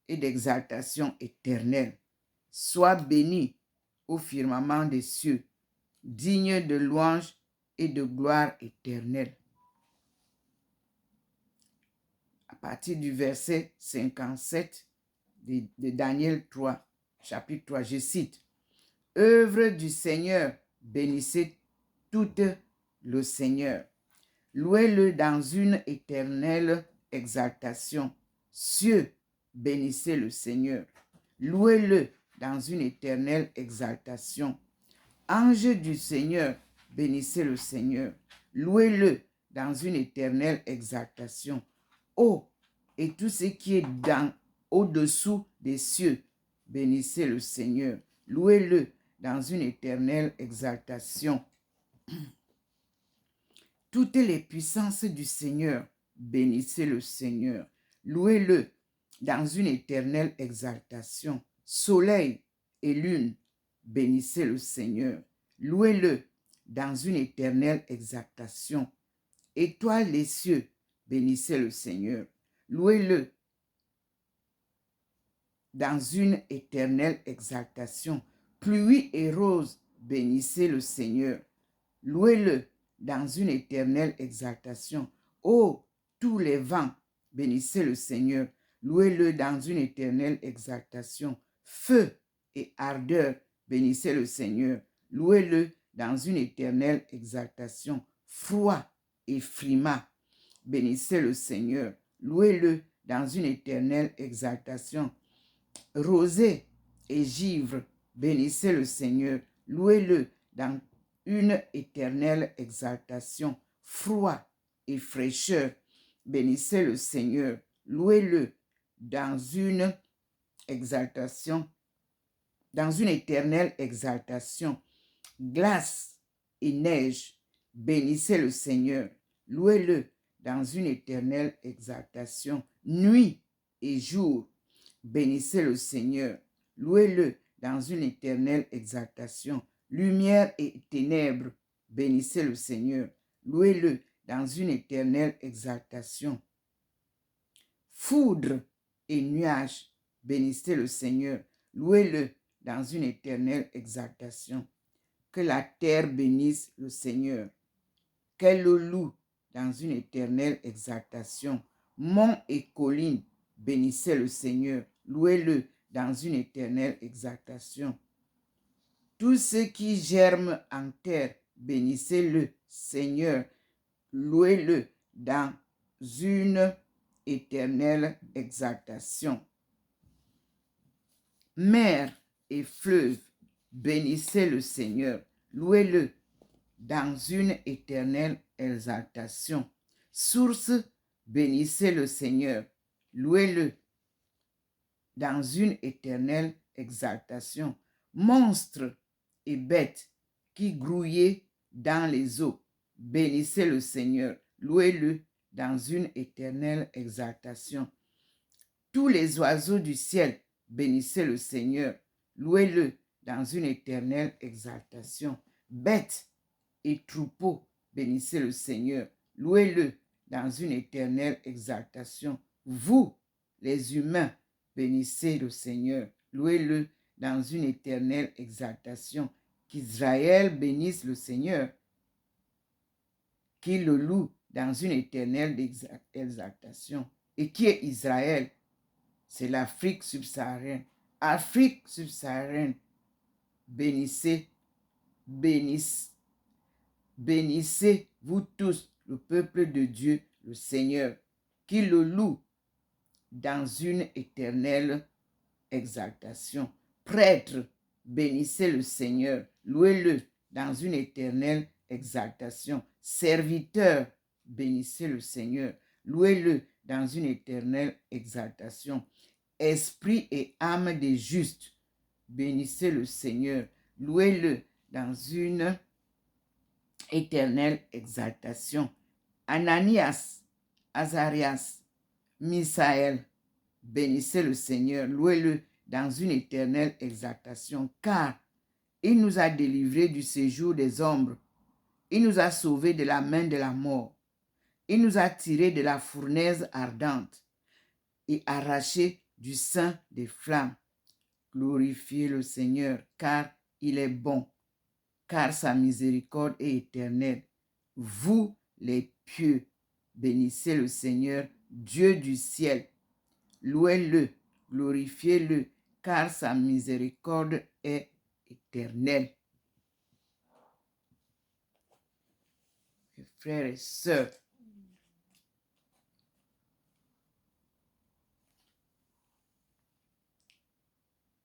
et d'exaltation éternelle. Sois béni au firmament des cieux, digne de louange et de gloire éternelle. À partir du verset 57 de Daniel 3, chapitre 3, je cite: Œuvre du Seigneur, bénissez toute le Seigneur. Louez-le dans une éternelle exaltation. Cieux, bénissez le Seigneur. Louez-le dans une éternelle exaltation. Ange du Seigneur, bénissez le Seigneur. Louez-le dans une éternelle exaltation. Oh, et tout ce qui est au-dessous des cieux, bénissez le Seigneur. Louez-le dans une éternelle exaltation. Toutes les puissances du Seigneur, bénissez le Seigneur. Louez-le dans une éternelle exaltation. Soleil et lune, bénissez le Seigneur. Louez-le dans une éternelle exaltation. Étoiles les cieux, bénissez le Seigneur. Louez-le dans une éternelle exaltation. Pluie et rose, bénissez le Seigneur. Louez-le dans une éternelle exaltation. Ô tous les vents, bénissez le Seigneur. Louez-le dans une éternelle exaltation. Feu et ardeur, bénissez le Seigneur. Louez-le dans une éternelle exaltation. Froid et frimas, bénissez le Seigneur. Louez-le dans une éternelle exaltation. Rosée et givre, bénissez le Seigneur. Louez-le dans une éternelle exaltation. Froid et fraîcheur, bénissez le Seigneur. Louez-le dans une exaltation, dans une éternelle exaltation. Glace et neige, bénissez le Seigneur. Louez-le dans une éternelle exaltation. Nuit et jour, bénissez le Seigneur. Louez-le dans une éternelle exaltation. Lumière et ténèbres, bénissez le Seigneur. Louez-le dans une éternelle exaltation. Foudre et nuages, bénissez le Seigneur. Louez-le dans une éternelle exaltation. Que la terre bénisse le Seigneur. Qu'elle le loue dans une éternelle exaltation. Monts et collines, bénissez le Seigneur. Louez-le dans une éternelle exaltation. Tout ce qui germe en terre, bénissez le Seigneur. Louez-le dans une éternelle exaltation. Mer et fleuve, bénissez le Seigneur. Louez-le dans une éternelle exaltation. Source, bénissez le Seigneur. Louez-le dans une éternelle exaltation. Monstres et bêtes qui grouillaient dans les eaux, bénissez le Seigneur. Louez-le dans une éternelle exaltation. Tous les oiseaux du ciel, bénissez le Seigneur. Louez-le dans une éternelle exaltation. Bêtes et troupeaux, bénissez le Seigneur. Louez-le dans une éternelle exaltation. Vous, les humains, bénissez le Seigneur. Louez-le dans une éternelle exaltation. Qu'Israël bénisse le Seigneur. Qu'il le loue dans une éternelle exaltation. Et qui est Israël? C'est l'Afrique subsaharienne. Afrique subsaharienne, bénissez, bénissez, bénissez vous tous, le peuple de Dieu, le Seigneur, qui le loue dans une éternelle exaltation. Prêtres, bénissez le Seigneur, louez-le dans une éternelle exaltation. Serviteurs, bénissez le Seigneur, louez-le dans une éternelle exaltation. Esprit et âme des justes, bénissez le Seigneur, louez-le dans une éternelle exaltation. Ananias, Azarias, Misaël, bénissez le Seigneur, louez-le dans une éternelle exaltation, car il nous a délivrés du séjour des ombres, il nous a sauvés de la main de la mort, il nous a tirés de la fournaise ardente et arrachés du sein des flammes. Glorifiez le Seigneur, car il est bon, car sa miséricorde est éternelle. Vous, les pieux, bénissez le Seigneur, Dieu du ciel. Louez-le, glorifiez-le, car sa miséricorde est éternelle. Mes frères et sœurs,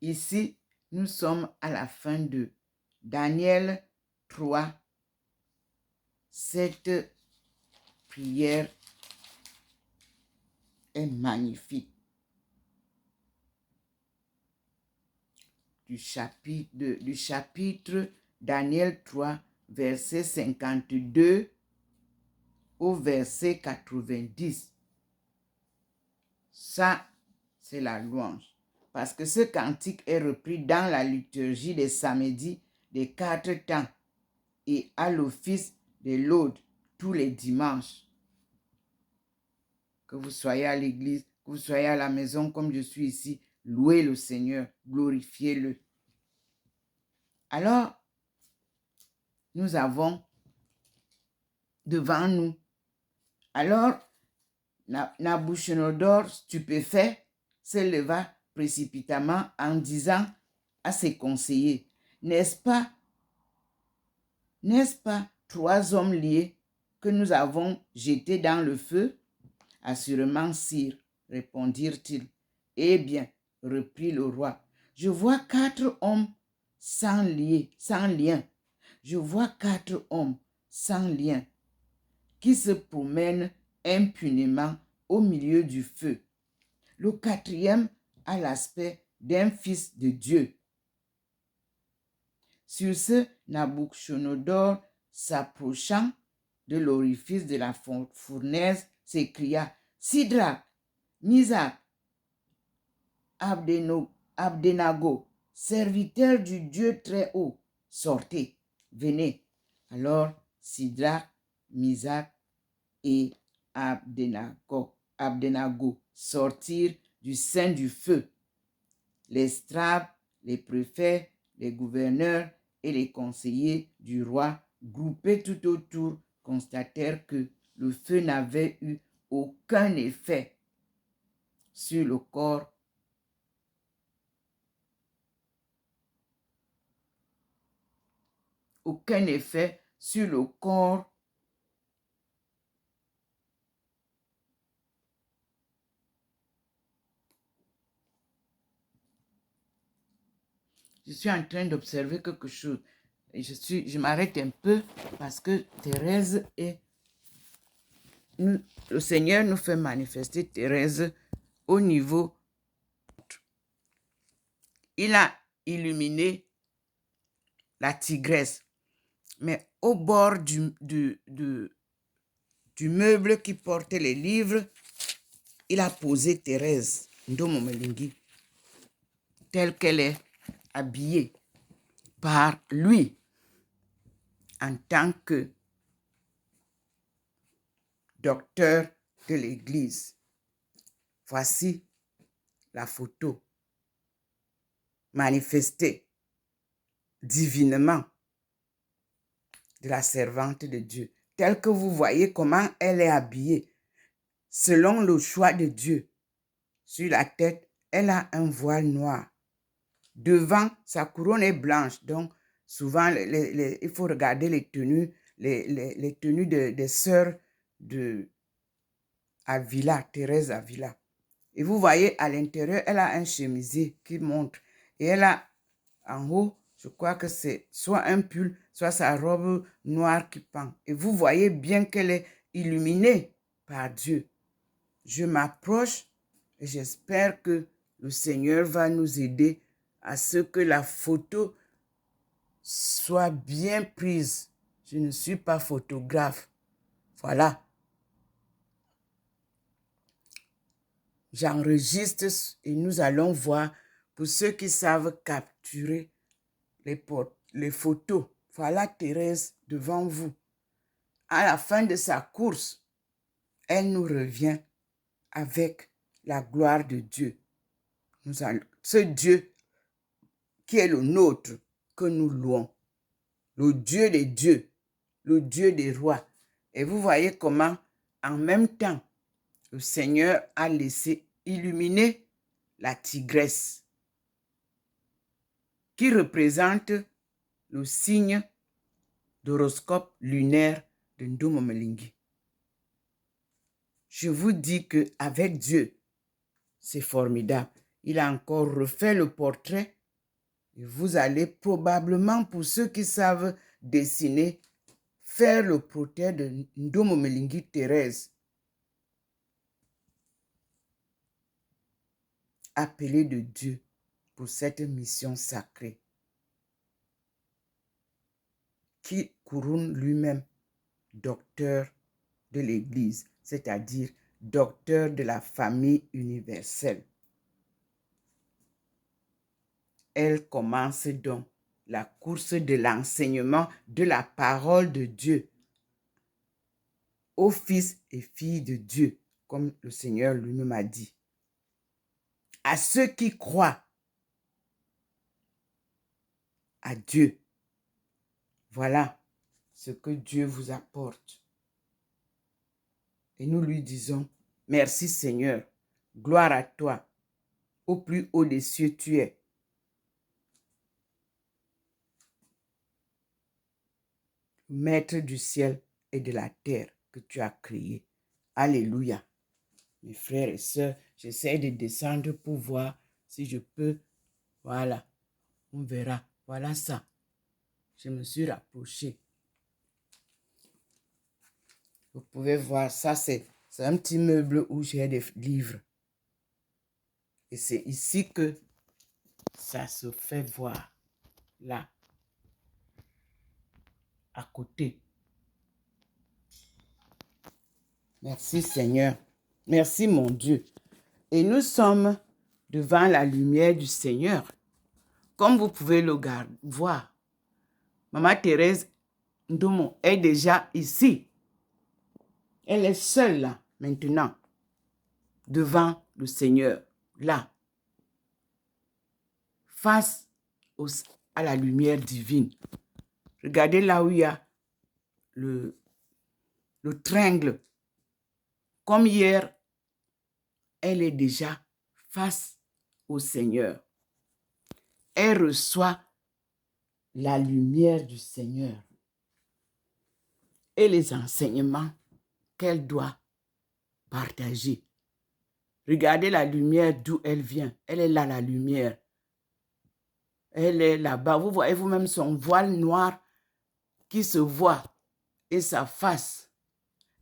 ici, nous sommes à la fin de Daniel 3, cette prière est magnifique. Du chapitre Daniel 3, verset 52 au verset 90. Ça, c'est la louange. Parce que ce cantique est repris dans la liturgie des samedis des 4 temps et à l'office de l'aude tous les dimanches. Que vous soyez à l'église, que vous soyez à la maison comme je suis ici, louez le Seigneur, glorifiez-le. Alors, nous avons devant nous. Alors, Nabuchodonosor, stupéfait, se leva précipitamment en disant à ses conseillers, n'est-ce pas 3 hommes liés que nous avons jetés dans le feu? Assurément, sire, répondirent-ils. Eh bien, reprit le roi, je vois 4 hommes sans lien. Je vois 4 hommes sans lien qui se promènent impunément au milieu du feu. Le 4e a l'aspect d'un fils de Dieu. Sur ce, Nabuchodonosor, s'approchant de l'orifice de la fournaise, s'écria, Sidrac, Misac, Abdenago, serviteurs du Dieu très haut, sortez, venez. Alors, Sidrac, Misac et Abdenago sortirent du sein du feu. Les scribes, les préfets, les gouverneurs et les conseillers du roi, groupés tout autour, constatèrent que le feu n'avait eu aucun effet sur le corps. Aucun effet sur le corps je suis en train d'observer quelque chose. Et je m'arrête un peu parce que Thérèse le Seigneur nous fait manifester Thérèse au niveau. Il a illuminé la tigresse. Mais au bord du meuble qui portait les livres, il a posé Thérèse Ndomo Melingi, telle qu'elle est habillée par lui en tant que docteur de l'Église. Voici la photo manifestée divinement de la servante de Dieu, telle que vous voyez comment elle est habillée, selon le choix de Dieu. Sur la tête, elle a un voile noir. Devant, sa couronne est blanche, donc souvent, il faut regarder les tenues, les tenues des sœurs de Avila, Thérèse Avila. Et vous voyez, à l'intérieur, elle a un chemisier qui montre. Et elle a en haut, je crois que c'est soit un pull, soit sa robe noire qui pend. Et vous voyez bien qu'elle est illuminée par Dieu. Je m'approche et j'espère que le Seigneur va nous aider à ce que la photo soit bien prise. Je ne suis pas photographe. Voilà. J'enregistre et nous allons voir pour ceux qui savent capturer les photos. Voilà Thérèse devant vous. À la fin de sa course, elle nous revient avec la gloire de Dieu. Ce Dieu qui est le nôtre, que nous louons. Le Dieu des dieux, le Dieu des rois. Et vous voyez comment, en même temps, le Seigneur a laissé illuminer la tigresse, qui représente le signe d'horoscope lunaire de Ndomo Melingi. Je vous dis qu'avec Dieu, c'est formidable. Il a encore refait le portrait Et vous allez probablement, pour ceux qui savent dessiner, faire le portrait de Ndomo Melingi Thérèse, appelée de Dieu pour cette mission sacrée, qui couronne lui-même docteur de l'Église, c'est-à-dire docteur de la famille universelle. Elle commence donc la course de l'enseignement de la parole de Dieu aux fils et filles de Dieu, comme le Seigneur lui-même a dit. À ceux qui croient à Dieu. Voilà ce que Dieu vous apporte. Et nous lui disons, merci Seigneur, gloire à toi, au plus haut des cieux tu es. Maître du ciel et de la terre que tu as créé. Alléluia. Mes frères et sœurs, j'essaie de descendre pour voir si je peux. Voilà, on verra. Voilà ça. Je me suis rapproché. Vous pouvez voir, ça c'est un petit meuble où j'ai des livres. Et c'est ici que ça se fait voir. Là. À côté. Merci Seigneur. Merci mon Dieu. Et nous sommes devant la lumière du Seigneur. Comme vous pouvez le voir, Maman Thérèse Ndomo est déjà ici. Elle est seule là, maintenant, devant le Seigneur, là, face à la lumière divine. Regardez là où il y a le triangle. Comme hier, elle est déjà face au Seigneur. Elle reçoit la lumière du Seigneur et les enseignements qu'elle doit partager. Regardez la lumière d'où elle vient. Elle est là, la lumière. Elle est là-bas. Vous voyez vous-même son voile noir qui se voit et sa face.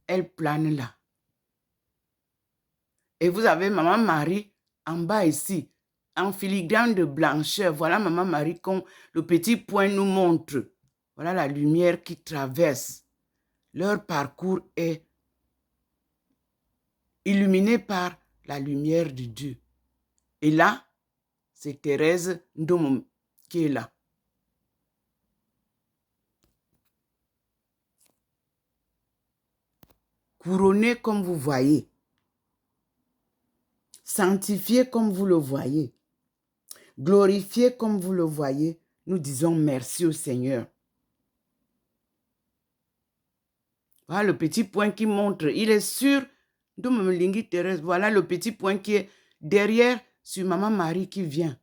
Elle plane là. Et vous avez Maman Marie en bas ici, en filigrane de blancheur. Voilà Maman Marie quand le petit point nous montre. Voilà la lumière qui traverse. Leur parcours est illuminé par la lumière de Dieu. Et là, c'est Thérèse Ndomo qui est là. Couronnée comme vous voyez. Sanctifiée comme vous le voyez. Glorifiée comme vous le voyez. Nous disons merci au Seigneur. Voilà le petit point qui montre. Il est sur Ndomo Melingi Thérèse. Voilà le petit point qui est derrière sur Maman Marie qui vient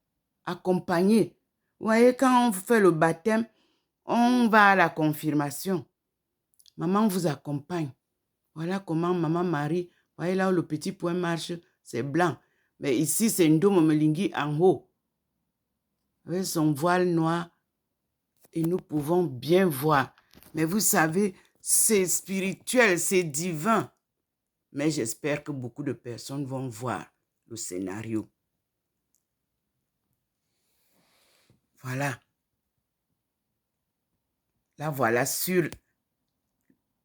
accompagner. Vous voyez, quand on fait le baptême, on va à la confirmation. Maman vous accompagne. Voilà comment Maman Marie, voyez là où le petit point marche, c'est blanc. Mais ici, c'est Ndomo Melingi en haut. Avec son voile noir. Et nous pouvons bien voir. Mais vous savez, c'est spirituel, c'est divin. Mais j'espère que beaucoup de personnes vont voir le scénario. Voilà. Là, voilà sur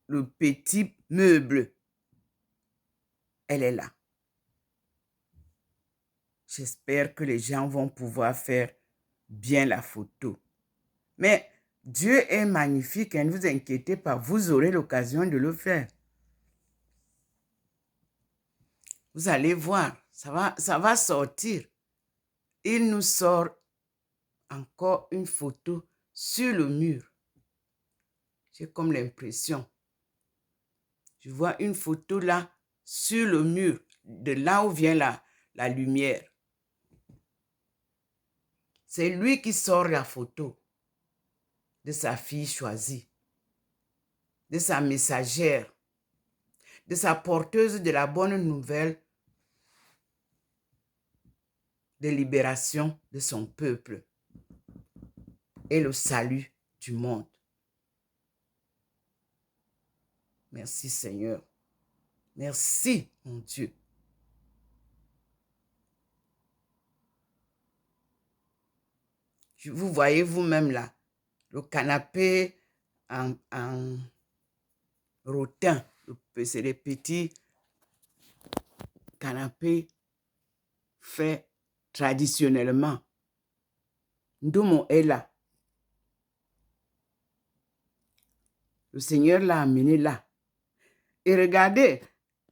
le petit meuble. Elle est là. J'espère que les gens vont pouvoir faire bien la photo. Mais Dieu est magnifique, hein, ne vous inquiétez pas, vous aurez l'occasion de le faire. Vous allez voir, ça va sortir. Il nous sort encore une photo sur le mur. J'ai comme l'impression. Je vois une photo là, sur le mur, de là où vient la lumière. C'est lui qui sort la photo de sa fille choisie, de sa messagère, de sa porteuse de la bonne nouvelle de libération de son peuple. et le salut du monde. Merci Seigneur. Merci mon Dieu. Vous voyez vous-même là, le canapé en rotin, c'est des petits canapés faits traditionnellement. Ndomo est là. Le Seigneur l'a amené là. Et regardez,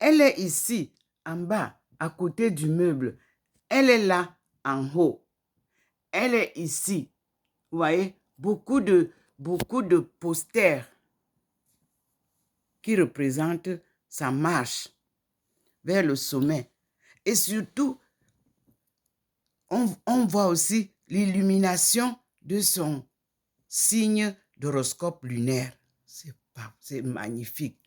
elle est ici, en bas, à côté du meuble. Elle est là, en haut. Elle est ici. Vous voyez, beaucoup de posters qui représentent sa marche vers le sommet. Et surtout, on voit aussi l'illumination de son signe d'horoscope lunaire. C'est magnifique.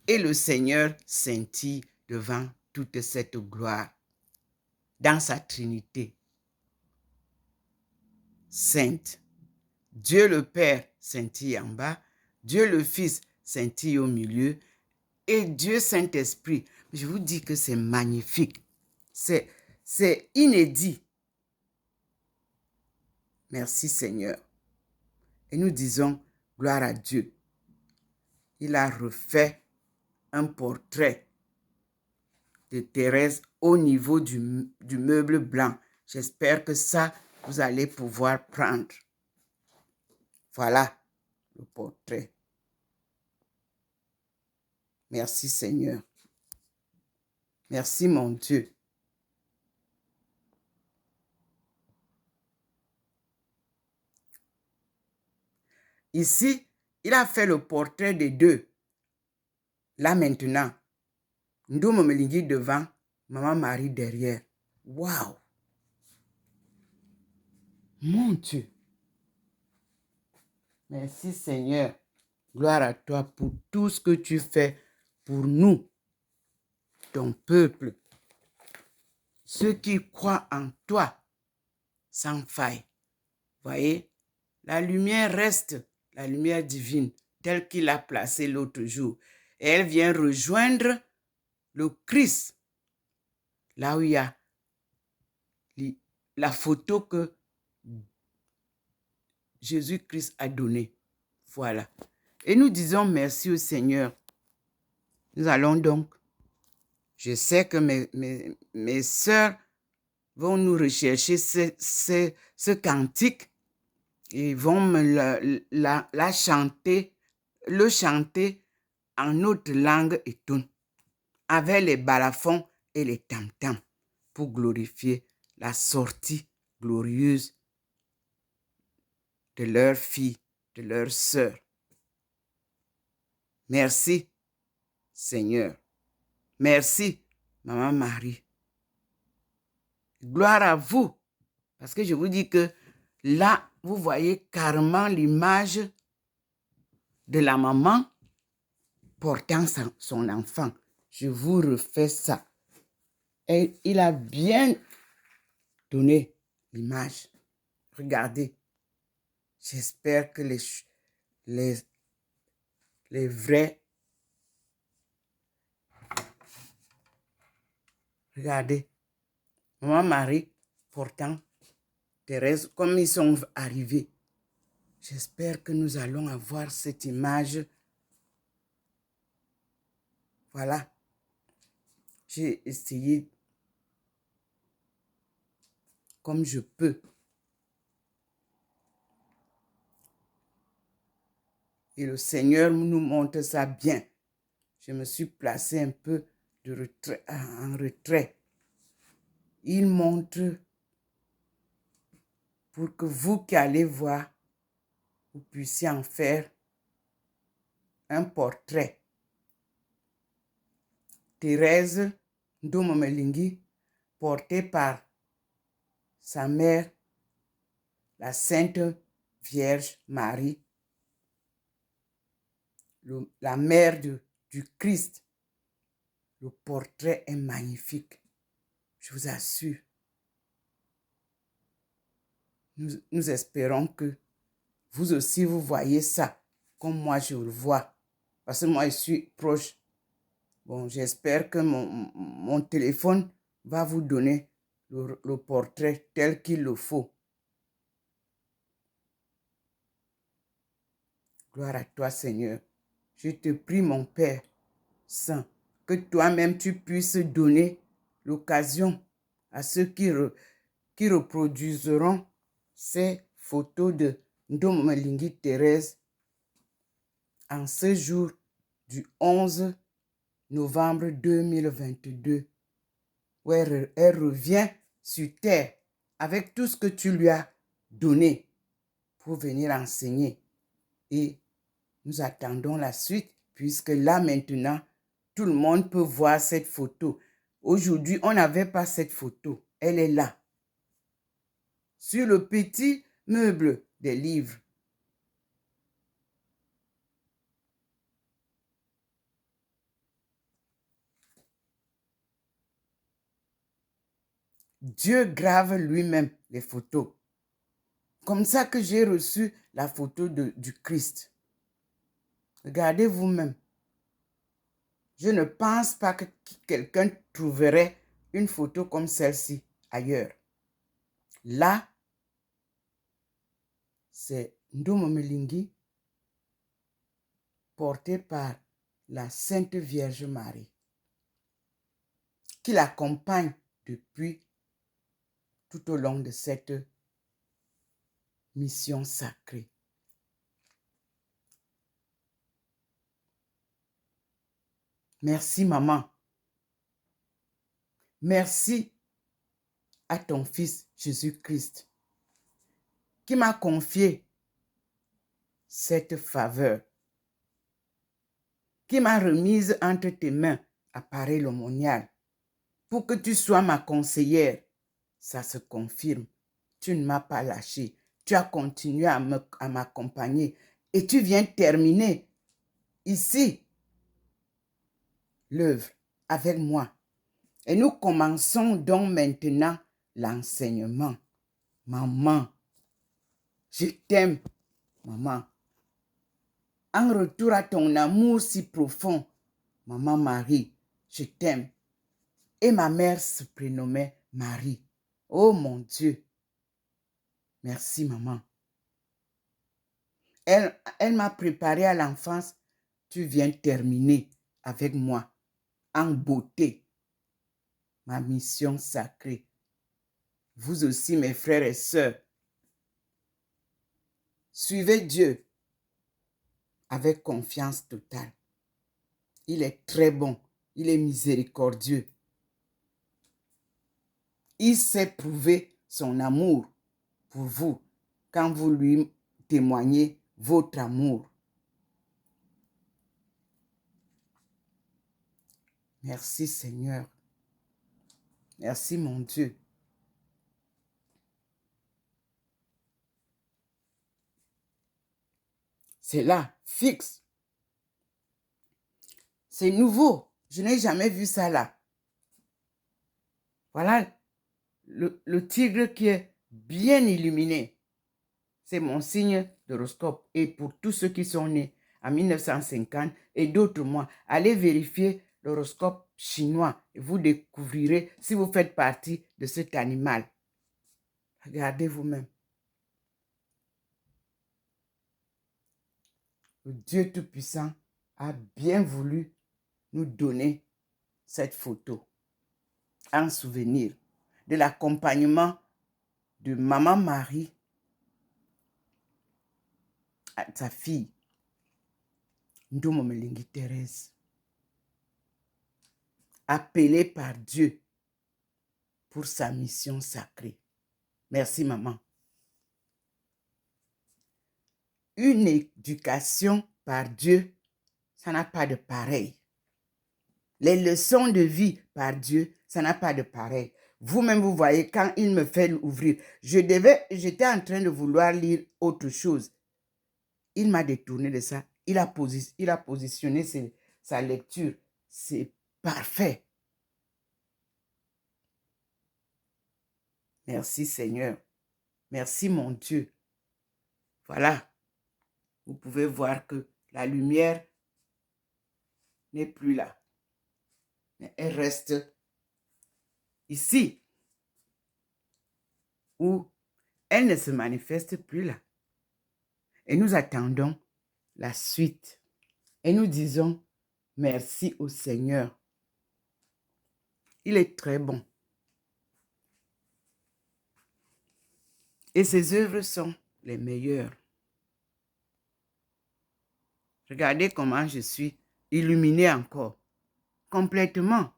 Et le Seigneur scintille devant toute cette gloire dans sa Trinité sainte. Dieu le Père scintille en bas, Dieu le Fils scintille au milieu et Dieu Saint-Esprit. Je vous dis que c'est magnifique. C'est inédit. Merci Seigneur. Et nous disons gloire à Dieu. Il a refait un portrait de Thérèse au niveau du meuble blanc. J'espère que ça, vous allez pouvoir prendre. Voilà le portrait. Merci Seigneur. Merci mon Dieu. Ici, il a fait le portrait des deux. Là maintenant, Ndomo Melingi devant, Maman Marie derrière. Waouh! Mon Dieu. Merci Seigneur. Gloire à toi pour tout ce que tu fais pour nous, ton peuple. Ceux qui croient en toi sans faille. Voyez, la lumière reste la lumière divine telle qu'il a placée l'autre jour. Et elle vient rejoindre le Christ, là où il y a la photo que Jésus-Christ a donnée. Voilà. Et nous disons merci au Seigneur. Nous allons donc, je sais que mes sœurs vont nous rechercher ce cantique. Ils vont me la chanter, le chanter en autre langue et tout, avec les balafons et les tam-tams, pour glorifier la sortie glorieuse de leur fille, de leur sœur. Merci, Seigneur. Merci, Maman Marie. Gloire à vous, parce que je vous dis que là, vous voyez carrément l'image de la maman portant son enfant. Je vous refais ça. Et il a bien donné l'image. Regardez. J'espère que les vrais... Regardez. Maman Marie portant Thérèse, comme ils sont arrivés. J'espère que nous allons avoir cette image. Voilà. J'ai essayé comme je peux. Et le Seigneur nous montre ça bien. Je me suis placé un peu en retrait. Il montre pour que vous qui allez voir, vous puissiez en faire un portrait. Thérèse Ndomo Melingi, portée par sa mère, la Sainte Vierge Marie, la mère du Christ. Le portrait est magnifique. Je vous assure. Nous espérons que vous aussi, vous voyez ça, comme moi, je le vois. Parce que moi, je suis proche. Bon, j'espère que mon téléphone va vous donner le portrait tel qu'il le faut. Gloire à toi, Seigneur. Je te prie, mon Père Saint, que toi-même tu puisses donner l'occasion à ceux qui reproduiseront ces photos de Ndomomelingi Thérèse en ce jour du 11 novembre 2022, où elle revient sur terre avec tout ce que tu lui as donné pour venir enseigner. Et nous attendons la suite, puisque là maintenant, tout le monde peut voir cette photo. Aujourd'hui, on n'avait pas cette photo. Elle est là. Sur le petit meuble des livres. Dieu grave lui-même les photos. Comme ça que j'ai reçu la photo du Christ. Regardez vous-même. Je ne pense pas que quelqu'un trouverait une photo comme celle-ci ailleurs. Là, c'est Ndomomelingi porté par la Sainte Vierge Marie, qui l'accompagne depuis tout au long de cette mission sacrée. Merci, maman. Merci à ton fils Jésus-Christ qui m'a confié cette faveur, qui m'a remise entre tes mains à Paris l'aumônial pour que tu sois ma conseillère. Ça se confirme. Tu ne m'as pas lâché. Tu as continué à m'accompagner et tu viens terminer ici l'œuvre avec moi. Et nous commençons donc maintenant l'enseignement. Maman, je t'aime, maman. En retour à ton amour si profond, maman Marie, je t'aime. Et ma mère se prénommait Marie. Oh mon Dieu. Merci, maman. Elle m'a préparé à l'enfance. Tu viens terminer avec moi en beauté ma mission sacrée. Vous aussi, mes frères et sœurs, suivez Dieu avec confiance totale. Il est très bon. Il est miséricordieux. Il sait prouver son amour pour vous quand vous lui témoignez votre amour. Merci Seigneur. Merci mon Dieu. C'est là, fixe. C'est nouveau. Je n'ai jamais vu ça là. Voilà le tigre qui est bien illuminé. C'est mon signe d'horoscope. Et pour tous ceux qui sont nés en 1950 et d'autres mois, allez vérifier l'horoscope chinois et vous découvrirez si vous faites partie de cet animal. Regardez vous-même. Le Dieu Tout-Puissant a bien voulu nous donner cette photo en souvenir de l'accompagnement de Maman Marie à sa fille, Ndomomelingi Thérèse, appelée par Dieu pour sa mission sacrée. Merci, maman. Une éducation par Dieu, ça n'a pas de pareil. Les leçons de vie par Dieu, ça n'a pas de pareil. Vous-même, vous voyez, quand il me fait ouvrir, j'étais en train de vouloir lire autre chose. Il m'a détourné de ça. Il a positionné sa lecture. C'est parfait. Merci Seigneur. Merci mon Dieu. Voilà. vous pouvez voir que la lumière n'est plus là. Mais elle reste ici, où elle ne se manifeste plus là. Et nous attendons la suite. Et nous disons merci au Seigneur. Il est très bon. Et ses œuvres sont les meilleures. Regardez comment je suis illuminée encore. Complètement.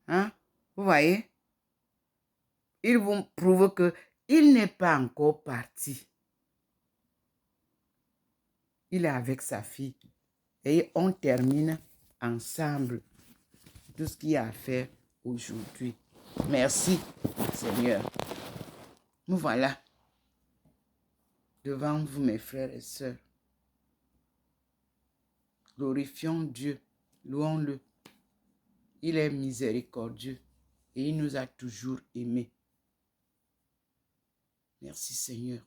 Hein? Vous voyez? Il vous prouve qu'il n'est pas encore parti. Il est avec sa fille. Et on termine ensemble tout ce qu'il y a à faire aujourd'hui. Merci, Seigneur. Nous voilà devant vous, mes frères et sœurs. Glorifions Dieu, louons-le. Il est miséricordieux et il nous a toujours aimés. Merci, Seigneur.